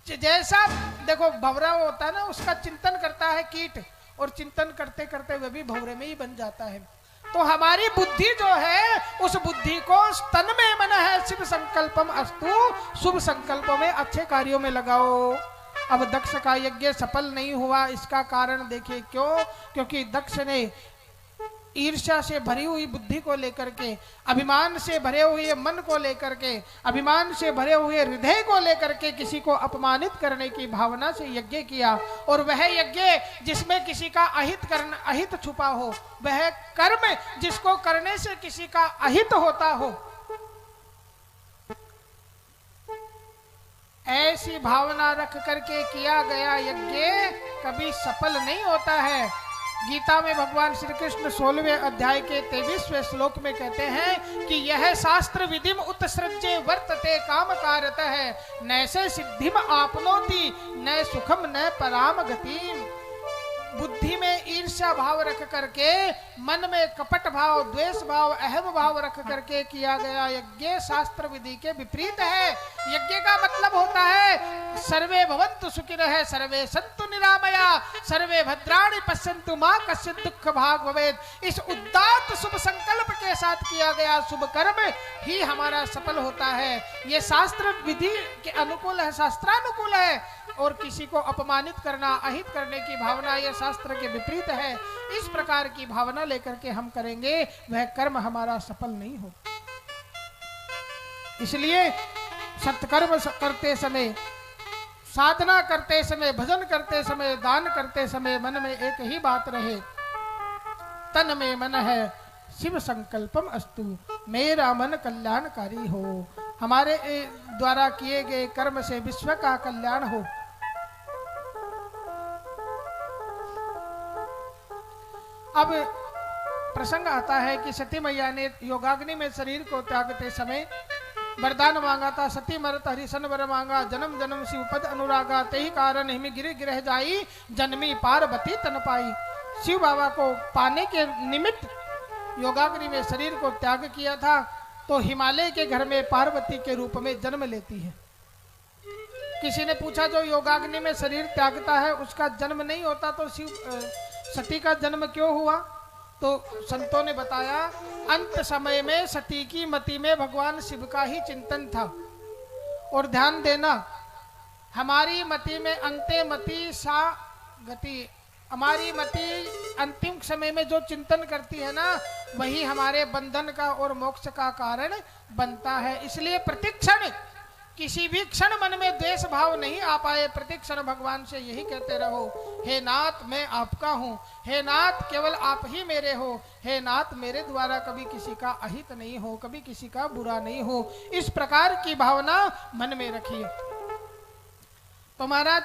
जैसा देखो भंवरा होता है ना, उसका चिंतन करता है कीट, और चिंतन करते करते वह भी भंवरे में ही बन जाता है। तो हमारी बुद्धि जो है, उस बुद्धि को तन में मन है शिव संकल्पम अस्तु, शुभ संकल्पों में, अच्छे कार्यों में लगाओ। अब दक्ष का यज्ञ सफल नहीं हुआ, इसका कारण देखिए क्यों? क्योंकि दक्ष ने ईर्ष्या से भरी हुई बुद्धि को लेकर के, अभिमान से भरे हुए मन को लेकर के, अभिमान से भरे हुए हृदय को लेकर के किसी को अपमानित करने की भावना से यज्ञ किया। और वह यज्ञ जिसमें किसी का अहित छुपा हो, वह कर्म जिसको करने से किसी का अहित होता हो, ऐसी भावना रख करके किया गया यज्ञ कभी सफल नहीं होता है। गीता में भगवान श्री कृष्ण 16वें अध्याय के 23वें श्लोक में कहते हैं कि यह शास्त्र विधिम उत्सृज्य वर्तते काम कारत है, नैसे सिद्धिम आपनोति न सुखम न पराम गतिम। बुद्धि में ईर्ष्या भाव रख करके, मन में कपट भाव, द्वेष भाव, अहम भाव रख करके किया गया यज्ञ शास्त्र विधि के विपरीत है। यज्ञ का मतलब होता है सर्वे भवन्तु सुखिनः, सर्वे सन्तु निरामया, सर्वे भद्राणि पश्यन्तु मा कश्चित् दुःख भाग भवेत्। इस उदात्त शुभ संकल्प के साथ किया गया शुभ कर्म ही हमारा सफल होता है। ये शास्त्र विधि के अनुकूल है, शास्त्रानुकूल है। और किसी को अपमानित करना, अहित करने की भावना यह शास्त्र के विपरीत है। इस प्रकार की भावना लेकर के हम करेंगे, वह कर्म हमारा सफल नहीं हो। इसलिए सत्कर्म करते समय, साधना करते समय, भजन करते समय, दान करते समय मन में एक ही बात रहे, तन में मन है शिव संकल्पम अस्तु, मेरा मन कल्याणकारी हो, हमारे द्वारा किए गए कर्म से विश्व का कल्याण हो। अब प्रसंग आता है कि सती मैया ने योगाग्नि में शरीर को त्यागते समय वरदान मांगा था, सती मरत हरिशन वर मांगा, जन्म जन्म शिव पद अनुरागा, तेहि कारण हिम गिर गिरह जाई, जन्मी पार्वती तन पाई। शिव बाबा को पाने के निमित्त योगाग्नि में शरीर को त्याग किया था, तो हिमालय के घर में पार्वती के रूप में जन्म लेती है। किसी ने पूछा जो योगाग्नि में शरीर त्यागता है उसका जन्म नहीं होता, तो शिव सती का जन्म क्यों हुआ? तो संतों ने बताया, अंत समय में सती की मति में भगवान शिव का ही चिंतन था। और ध्यान देना, हमारी मति में अंते मति सा गति, हमारी मति अंतिम समय में जो चिंतन करती है ना, वही हमारे बंधन का और मोक्ष का कारण बनता है। इसलिए प्रतिक्षण, किसी भी क्षण मन में द्वेष भाव नहीं आ पाए, प्रतिक्षण भगवान से यही कहते रहो, हे नाथ मैं आपका हूँ, हे नाथ केवल आप ही मेरे हो, हे नाथ मेरे द्वारा कभी किसी का अहित नहीं हो, कभी किसी का बुरा नहीं हो। इस प्रकार की भावना मन में रखिए। तो महाराज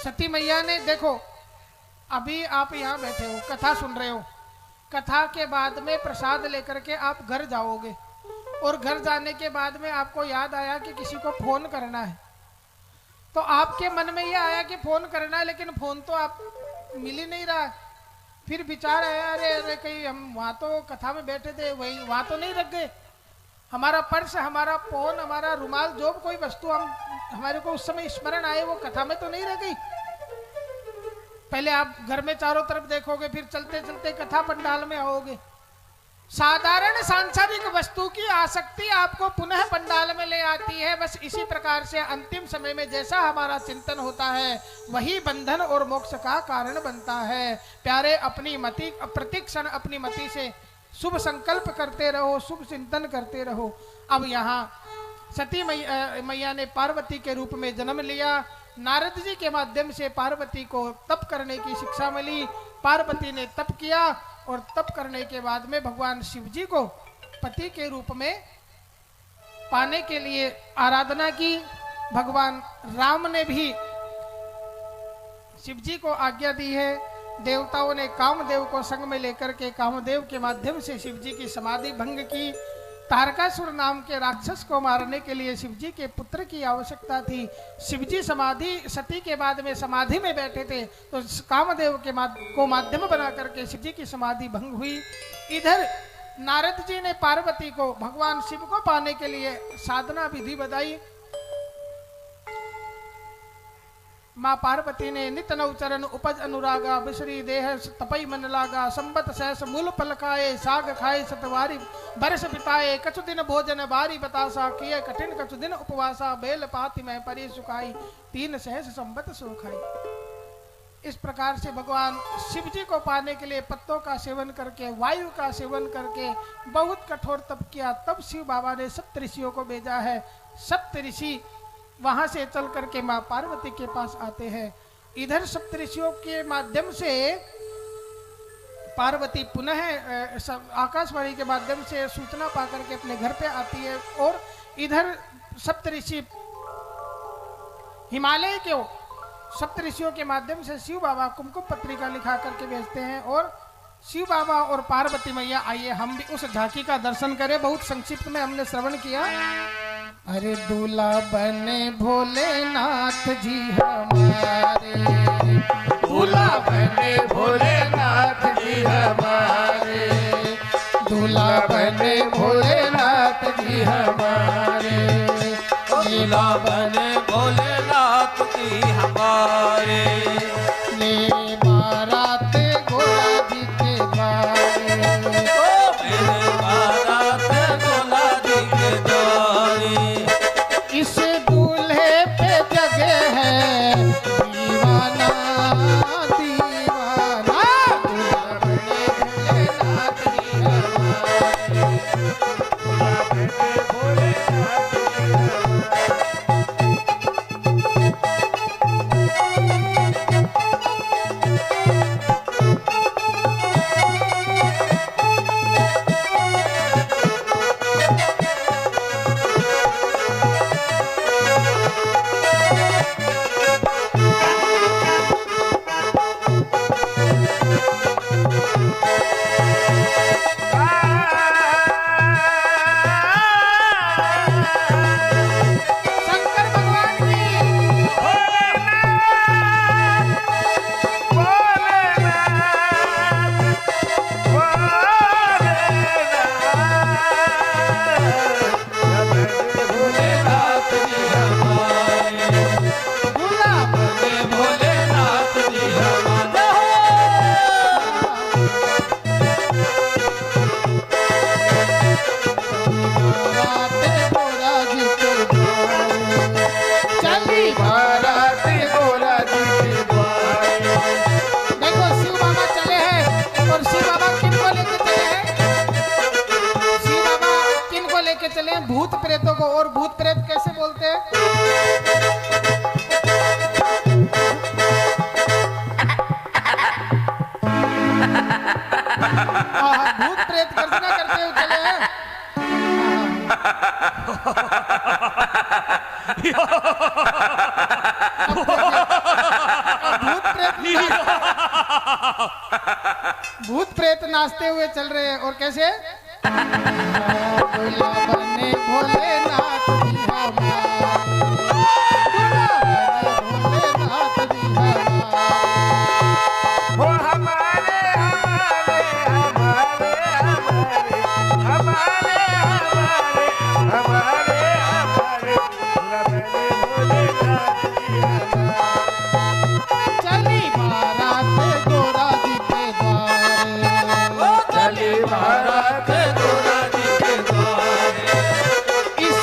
सती मैया ने, देखो अभी आप यहाँ बैठे हो, कथा सुन रहे हो, कथा के बाद में प्रसाद लेकर के आप घर जाओगे, और घर जाने के बाद में आपको याद आया कि किसी को फोन करना है, तो आपके मन में ये आया कि फोन करना है, लेकिन फोन तो आप मिल ही नहीं रहा। फिर विचार आया, अरे अरे कहीं हम वहाँ तो कथा में बैठे थे, वही वहाँ तो नहीं रख गए हमारा पर्स, हमारा फोन, हमारा रुमाल, जो कोई वस्तु हम हमारे को उस समय स्मरण आए वो कथा में तो नहीं रह गई। पहले आप घर में चारों तरफ देखोगे, फिर चलते चलते कथा पंडाल में आओगे। साधारण सांसारिक वस्तु की आसक्ति आपको पुनः पंडाल में ले आती है। बस इसी प्रकार से अंतिम समय में जैसा हमारा चिंतन होता है, वही बंधन और मोक्ष का कारण बनता है। प्यारे, अपनी मति, प्रतिक्षण अपनी मति से शुभ संकल्प करते रहो, शुभ चिंतन करते रहो। अब यहाँ सती मैया ने पार्वती के रूप में जन्म लिया। नारद जी के माध्यम से पार्वती को तप करने की शिक्षा मिली। पार्वती ने तप किया, और तप करने के बाद में भगवान शिव जी को पति के रूप में पाने के लिए आराधना की। भगवान राम ने भी शिव जी को आज्ञा दी है। देवताओं ने कामदेव को संग में लेकर के कामदेव के माध्यम से शिव जी की समाधि भंग की। तारकासुर नाम के राक्षस को मारने के लिए शिव जी के पुत्र की आवश्यकता थी। शिव जी समाधि, सती के बाद में समाधि में बैठे थे, तो कामदेव के को माध्यम बना करके शिव जी की समाधि भंग हुई। इधर नारद जी ने पार्वती को भगवान शिव को पाने के लिए साधना विधि बताई। माँ पार्वती ने नित नवचरण उपज अनुरागा, बिसरी देह तपई मन लागा, संबत सहस मूल फल खाए, साग खाए सतवारी बरस बिताए, कछु दिन भोजन बारी बतासा, किए कठिन कछु दिन उपवासा, बेल पाती में परी सुखाई, 3 सहस संबत सो खाई। इस प्रकार से भगवान शिव जी को पाने के लिए पत्तों का सेवन करके, वायु का सेवन करके बहुत कठोर तप किया। तब शिव बाबा ने सप्तऋषियों को भेजा है। सप्तऋषि वहां से चल करके माँ पार्वती के पास आते हैं। इधर सप्तऋषियों के माध्यम से पार्वती पुनः आकाशवाणी के माध्यम से सूचना पाकर के अपने घर पे आती है, और इधर सप्तऋषि हिमालय के सप्तऋषियों के माध्यम से शिव बाबा कुमकुम पत्रिका लिखा करके भेजते हैं। और शिव बाबा और पार्वती मैया, आइए हम भी उस झांकी का दर्शन करें। बहुत संक्षिप्त में हमने श्रवण किया। अरे दूल्हा बने भोलेनाथ जी हमारे, दूल्हा बने भोलेनाथ जी हमारे, दूल्हा बने भोलेनाथ जी हमारे, दूल्हा बने भोलेनाथ जी हमारे। ले बारात गोरा जी के बारे, मेरे बारात गोला जी के द्वारे। इस दूल्हे पे जगह है दीवाना दीवाना, दूल्हा बने भोलेनाथ जी हमारे, दूल्हा बने भोलेनाथ जी हमारे। को। और भूत प्रेत कैसे बोलते हैं? भूत प्रेत गर्जना करते हुए चले हैं। भूत प्रेत नाचते हुए चल रहे हैं। और कैसे? बने भोलेनाथ जी भोलेनाथ जी वो हमारे हमारे हमारे हमारे हमारे हमारे हमारे चली बारात गोरा जी के द्वारे, चली बारात गोरा जी के द्वारे, इस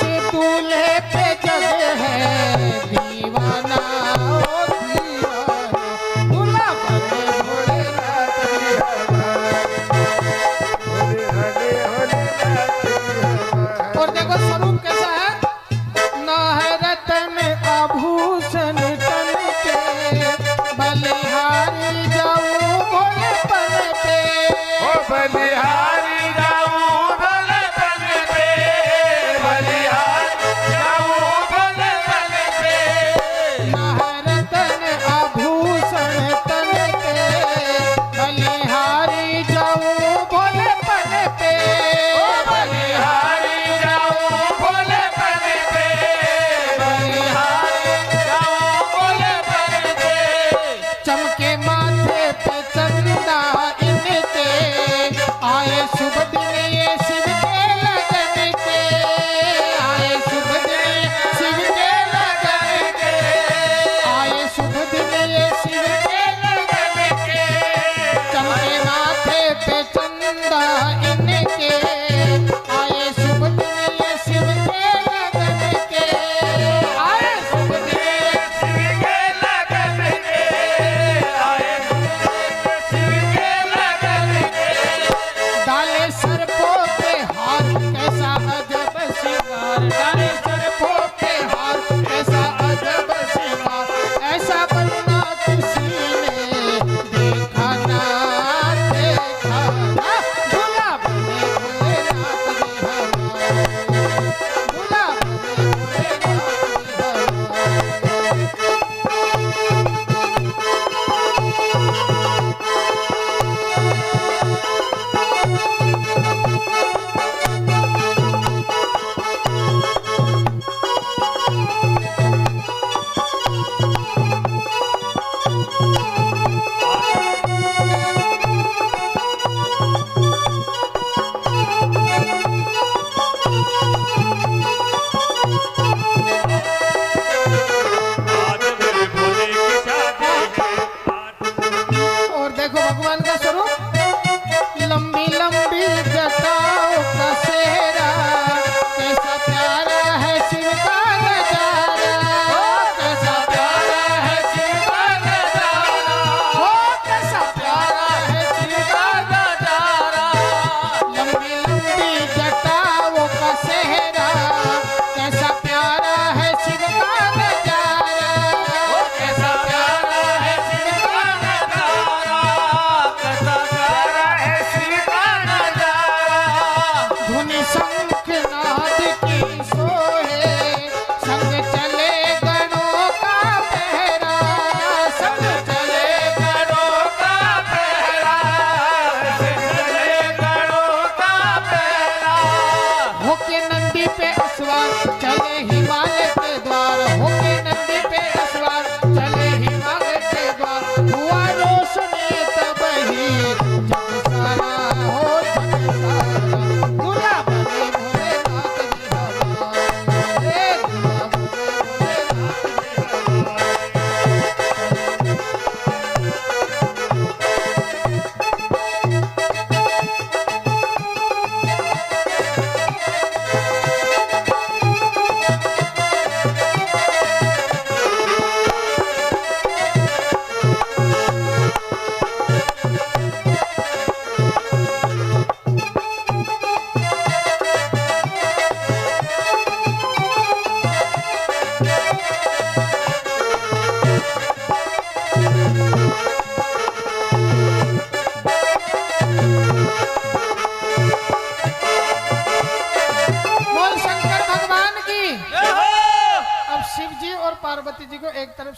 एक तरफ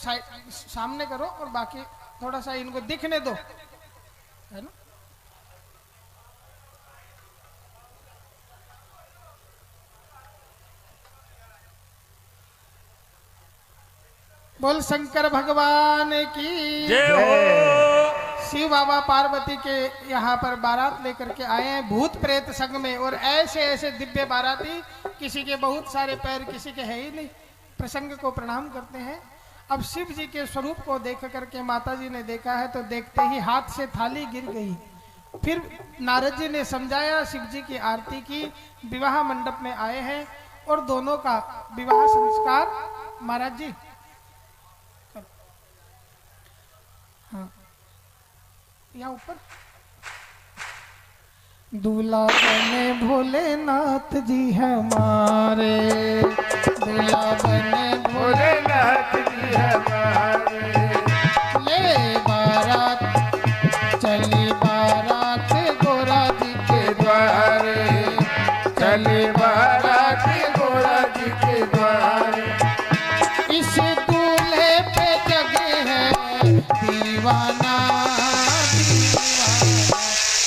सामने करो और बाकी थोड़ा सा इनको दिखने दो, है ना। बोल शंकर भगवान की जय हो। शिव बाबा पार्वती के यहाँ पर बारात लेकर के आए हैं भूत प्रेत संग में, और ऐसे ऐसे दिव्य बाराती, किसी के बहुत सारे पैर, किसी के है ही नहीं, प्रसंग को प्रणाम करते हैं। अब शिव जी के स्वरूप को देख करके माता जी ने देखा है तो देखते ही हाथ से थाली गिर गई। फिर नारद जी ने समझाया, शिव जी की आरती की, विवाह मंडप में आए हैं और दोनों का विवाह संस्कार महाराज जी, हाँ यहाँ ऊपर, दूल्हा बने भोलेनाथ जी हमारे, दूल्हा बने भोलेनाथ जी हमारे, ले बारात चली बारात गोरा जी के द्वारे, चले बारात गोरा जी के द्वारे। इस दूल्हे पे जगे है दीवाना,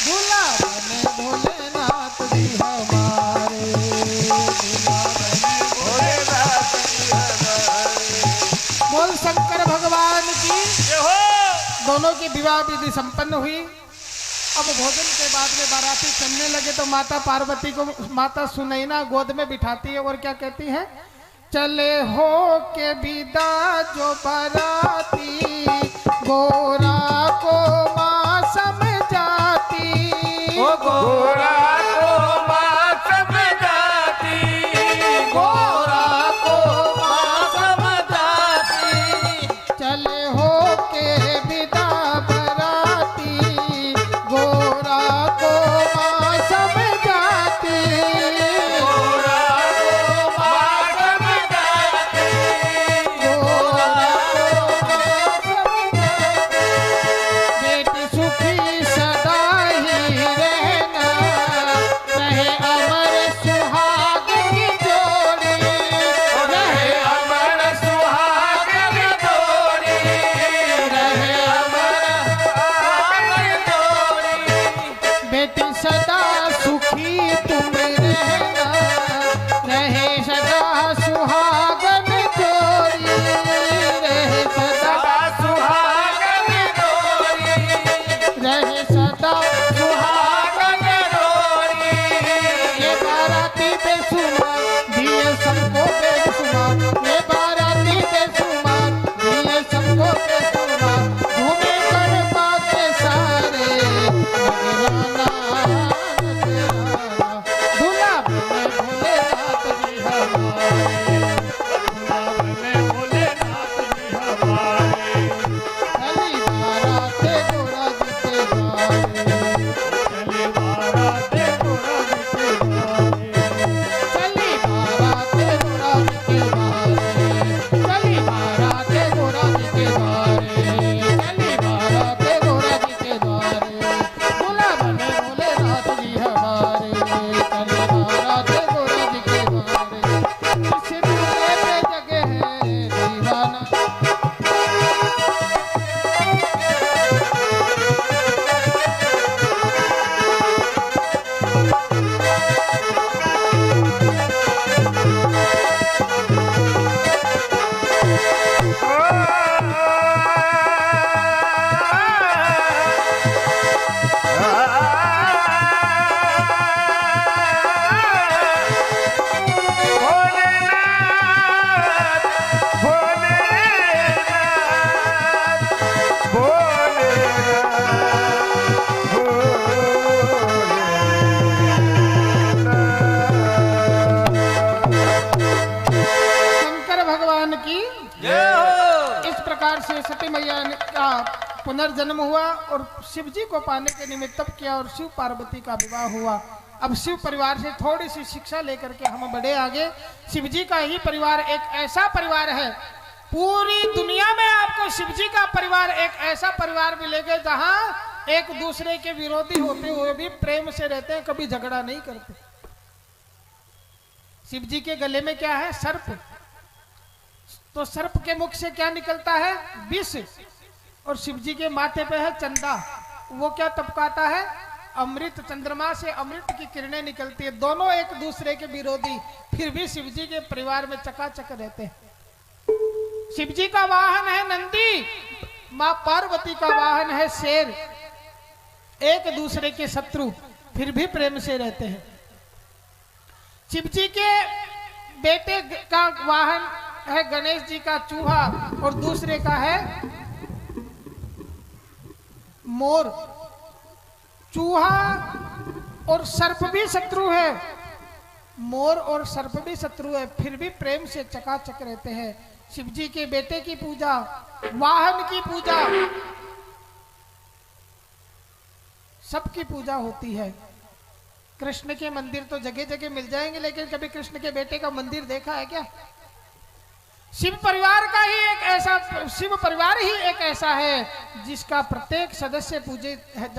दूल्हा बने भोलेनाथ जी हमारे, दूल्हा बने भोलेनाथ जी हमारे। बोल शंकर भगवान की। जय हो। दोनों की विवाह विधि संपन्न हुई। अब भोजन के बाद में बाराती चलने लगे तो माता पार्वती को माता सुनैना गोद में बिठाती है और क्या कहती है, चले हो के विदा जो बाराती, गोरा को माँ समझाती, ओ गोरा को माँ समझाती, गोरा को माँ समझाती। चले हो के विदा बाराती, गोरा को माँ समझाती, गोरा को माँ समझाती, गोरा को माँ समझाती। बेटी सुखी सदा ही रहना, रहे अमर सुहाग की जोड़ी, रहे अमर सुहागन जोड़ी, रहे अमर सुहागन जोड़ी। बेटी सदा सुखी तुम रहना, रहे सदा सुहागन जोड़ी, रहे सदा सदा सुहागन जोड़ी, रहे सदा सुहागन जोड़ी। ये बाराती बेसुमार दिए सबको बेसुमार, ये बाराती बेसुमार दिए सबको बेसुमार, घूमे कर बाके सारे नगराना नगराना, दूल्हा बने भोलेनाथ जी हमारे, दूल्हा बने भोलेनाथ जी हमारे, चली बाराते गोरा जी के द्वारे, चली बाराते गोरा जी के द्वारे, चली बाराते गोरा जी के द्वारे, चली बाराते गोरा जी के द्वारे, चली बाराते गोरा जी के द्वारे, दूल्हा बने भोलेनाथ जी हमारे, चली बाराते गोरा जी के द्वारे, इस दूल्हे पे जगे है दीवाना। शंकर भगवान की इस प्रकार से सती मैया का पुनर्जन्म हुआ और शिव जी को पाने के निमित्त तप किया और शिव पार्वती का विवाह हुआ। अब शिव परिवार से थोड़ी सी शिक्षा लेकर के हम बढ़े आगे। शिव जी का ही परिवार एक ऐसा परिवार है, पूरी दुनिया में आपको शिव जी का परिवार एक ऐसा परिवार मिलेगा जहां एक दूसरे के विरोधी होते हुए भी प्रेम से रहते हैं, कभी झगड़ा नहीं करते। शिव जी के गले में क्या है? सर्प। तो सर्प के मुख से क्या निकलता है? विष। और शिव जी के माथे पे है चंदा, वो क्या टपकाता है? अमृत। चंद्रमा से अमृत की किरणें निकलती है। दोनों एक दूसरे के विरोधी, फिर भी शिव जी के परिवार में चकाचक रहते हैं। शिव जी का वाहन है नंदी, मां पार्वती का वाहन है शेर। एक दूसरे के शत्रु, फिर भी प्रेम से रहते हैं। शिव जी के बेटे का वाहन है गणेश जी का चूहा, और दूसरे का है मोर। चूहा और सर्प भी शत्रु है, मोर और सर्प भी शत्रु है, फिर भी प्रेम से चकाचक रहते हैं। शिव जी के बेटे की पूजा, वाहन की पूजा, सबकी पूजा होती है। कृष्ण के मंदिर तो जगह जगह मिल जाएंगे, लेकिन कभी कृष्ण के बेटे का मंदिर देखा है क्या? शिव परिवार का ही एक ऐसा, शिव परिवार ही एक ऐसा है जिसका प्रत्येक सदस्य पूजा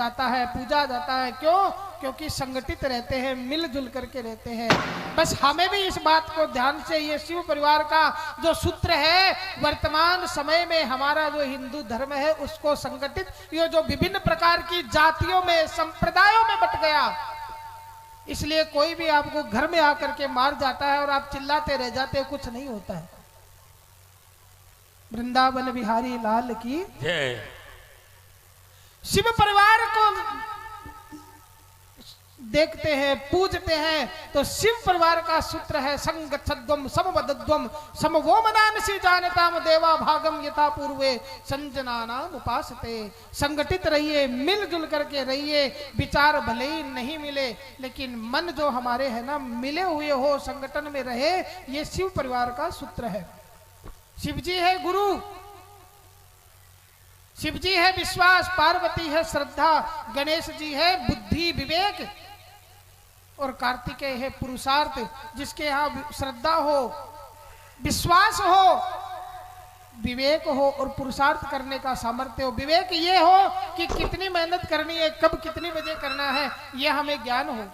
जाता है। क्यों? क्योंकि संगठित रहते हैं, मिलजुल करके रहते हैं। बस हमें भी इस बात को ध्यान से, ये शिव परिवार का जो सूत्र है, वर्तमान समय में हमारा जो हिंदू धर्म है उसको संगठित, ये जो विभिन्न प्रकार की जातियों में, संप्रदायों में बट गया, इसलिए कोई भी आपको घर में आकर के मार जाता है और आप चिल्लाते रह जाते, कुछ नहीं होता है। वृंदावन बिहारी लाल की जय। शिव परिवार को देखते हैं, पूजते हैं, तो शिव परिवार का सूत्र है संगच्छद्वम समवदद्वम समवोमदानसी जानताम देवा भागम यथा पूर्वे संजनानाम उपासते। संगठित रहिए, मिलजुल करके रहिए। विचार भले ही नहीं मिले, लेकिन मन जो हमारे है ना, मिले हुए हो, संगठन में रहे, ये शिव परिवार का सूत्र है। शिव जी है गुरु, शिव जी है विश्वास, पार्वती है श्रद्धा, गणेश जी है बुद्धि विवेक, और कार्तिकेय है पुरुषार्थ। जिसके यहाँ श्रद्धा हो, विश्वास हो, विवेक हो और पुरुषार्थ करने का सामर्थ्य हो। विवेक ये हो कि कितनी मेहनत करनी है, कब कितनी बजे करना है, यह हमें ज्ञान हो।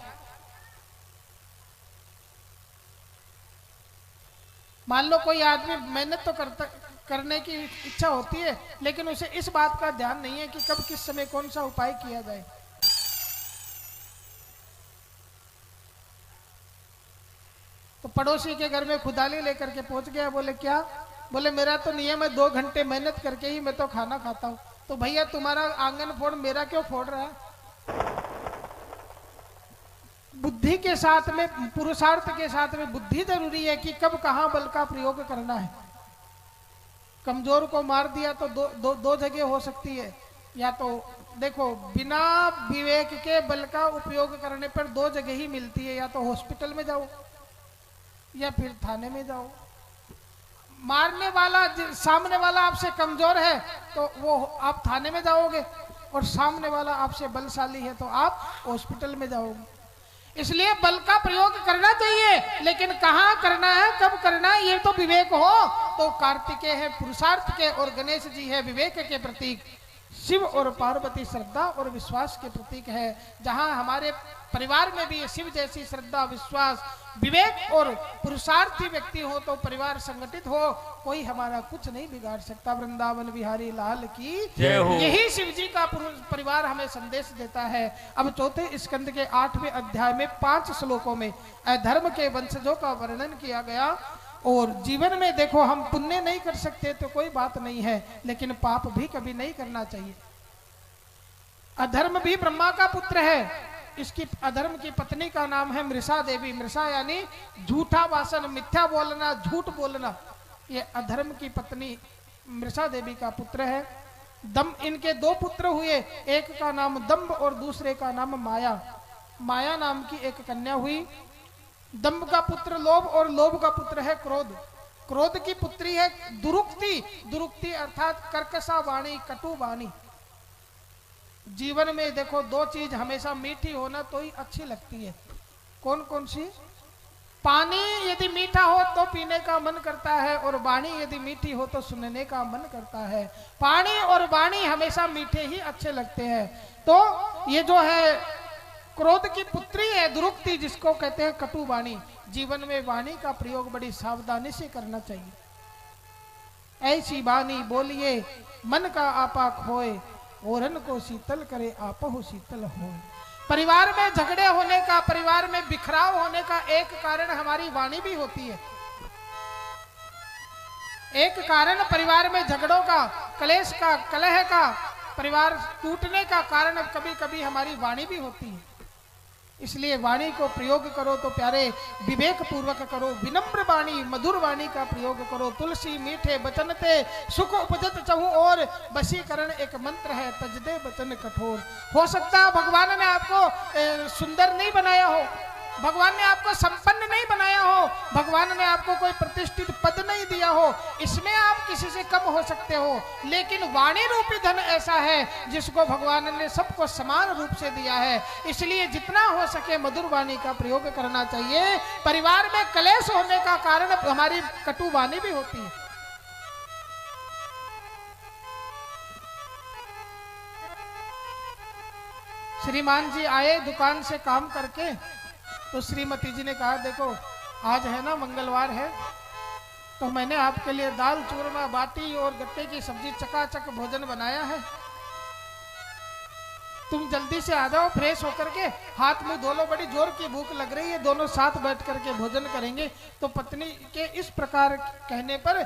मान लो कोई आदमी मेहनत तो करने की इच्छा होती है, लेकिन उसे इस बात का ध्यान नहीं है कि कब किस समय कौन सा उपाय किया जाए। तो पड़ोसी के घर में खुदाली लेकर के पहुंच गया, बोले क्या? बोले मेरा तो नियम है 2 घंटे मेहनत करके ही मैं तो खाना खाता हूं। तो भैया तुम्हारा आंगन फोड़, मेरा क्यों फोड़ रहा है? बुद्धि के साथ में, पुरुषार्थ के साथ में बुद्धि जरूरी है कि कब कहां बल का प्रयोग करना है। कमजोर को मार दिया तो दो जगह हो सकती है। या तो देखो, बिना विवेक के बल का उपयोग करने पर 2 जगह ही मिलती है, या तो हॉस्पिटल में जाओ या फिर थाने में जाओ। मारने वाला, सामने वाला आपसे कमजोर है तो वो आप थाने में जाओगे, और सामने वाला आपसे बलशाली है तो आप हॉस्पिटल में जाओगे। इसलिए बल का प्रयोग करना चाहिए, लेकिन कहाँ करना है, कब करना है, ये तो विवेक हो। तो कार्तिकेय है पुरुषार्थ के, और गणेश जी है विवेक के प्रतीक। शिव और पार्वती श्रद्धा और विश्वास के प्रतीक है। जहां हमारे परिवार में भी शिव जैसी श्रद्धा, विश्वास, विवेक और पुरुषार्थी व्यक्ति हो तो परिवार संगठित हो, कोई हमारा कुछ नहीं बिगाड़ सकता। वृंदावन बिहारी लाल की जय हो। यही शिव जी का परिवार हमें संदेश देता है। अब चौथे स्कंद के 8वें अध्याय में 5 श्लोकों में अधर्म के वंशजों का वर्णन किया गया। और जीवन में देखो, हम पुण्य नहीं कर सकते तो कोई बात नहीं है, लेकिन पाप भी कभी नहीं करना चाहिए। अधर्म भी ब्रह्मा का पुत्र है। इसकी अधर्म की पत्नी का नाम है मृषा देवी। मृषा यानी झूठा वासन, मिथ्या बोलना, झूठ बोलना। ये अधर्म की पत्नी मृषा देवी का पुत्र है। दम, इनके 2 पुत्र हुए, एक का नाम दम्भ और दूसरे का नाम माया। माया नाम की एक कन्या हुई। दम्भ का पुत्र लोभ और लोभ का पुत्र है क्रोध। क्रोध की पुत्री है दुरुक्ति। दुरुक्ति अर्थात कर्कशा वाणी, कटु वाणी। जीवन में देखो, 2 चीज हमेशा मीठी होना तो ही अच्छी लगती है। कौन कौन सी? पानी यदि मीठा हो तो पीने का मन करता है, और वाणी यदि मीठी हो तो सुनने का मन करता है। पानी और वाणी हमेशा मीठे ही अच्छे लगते हैं। तो ये जो है क्रोध की पुत्री है दुरुक्ति, जिसको कहते हैं कटु वाणी। जीवन में वाणी का प्रयोग बड़ी सावधानी से करना चाहिए। ऐसी बानी बोलिए मन का आपा खोए, ओरन को शीतल करे आपहु शीतल होए। परिवार में झगड़े होने का, परिवार में बिखराव होने का एक कारण हमारी वाणी भी होती है। एक कारण परिवार में झगड़ों का, कलेश का, कलह का, परिवार टूटने का कारण कभी कभी हमारी वाणी भी होती है। इसलिए वाणी को प्रयोग करो तो प्यारे विवेक पूर्वक करो, विनम्र वाणी, मधुर वाणी का प्रयोग करो। तुलसी मीठे बचन ते सुख उपजत चहु और, वशीकरण एक मंत्र है तजदे बचन कठोर। हो सकता है भगवान ने आपको सुंदर नहीं बनाया हो, भगवान ने आपको संपन्न नहीं बनाया हो, भगवान ने आपको कोई प्रतिष्ठित पद नहीं दिया हो, इसमें आप किसी से कम हो सकते हो, लेकिन वाणी रूपी धन ऐसा है जिसको भगवान ने सबको समान रूप से दिया है। इसलिए जितना हो सके मधुर वाणी का प्रयोग करना चाहिए। परिवार में कलेश होने का कारण हमारी कटु वाणी भी होती है। श्रीमान जी आए दुकान से काम करके, तो श्रीमती जी ने कहा देखो आज है ना मंगलवार है, तो मैंने आपके लिए दाल चूरमा बाटी और गट्टे की सब्जी चकाचक भोजन बनाया है, तुम जल्दी से आ जाओ, फ्रेश होकर के हाथ मुंह धो लो, बड़ी जोर की भूख लग रही है, दोनों साथ बैठ करके भोजन करेंगे। तो पत्नी के इस प्रकार कहने पर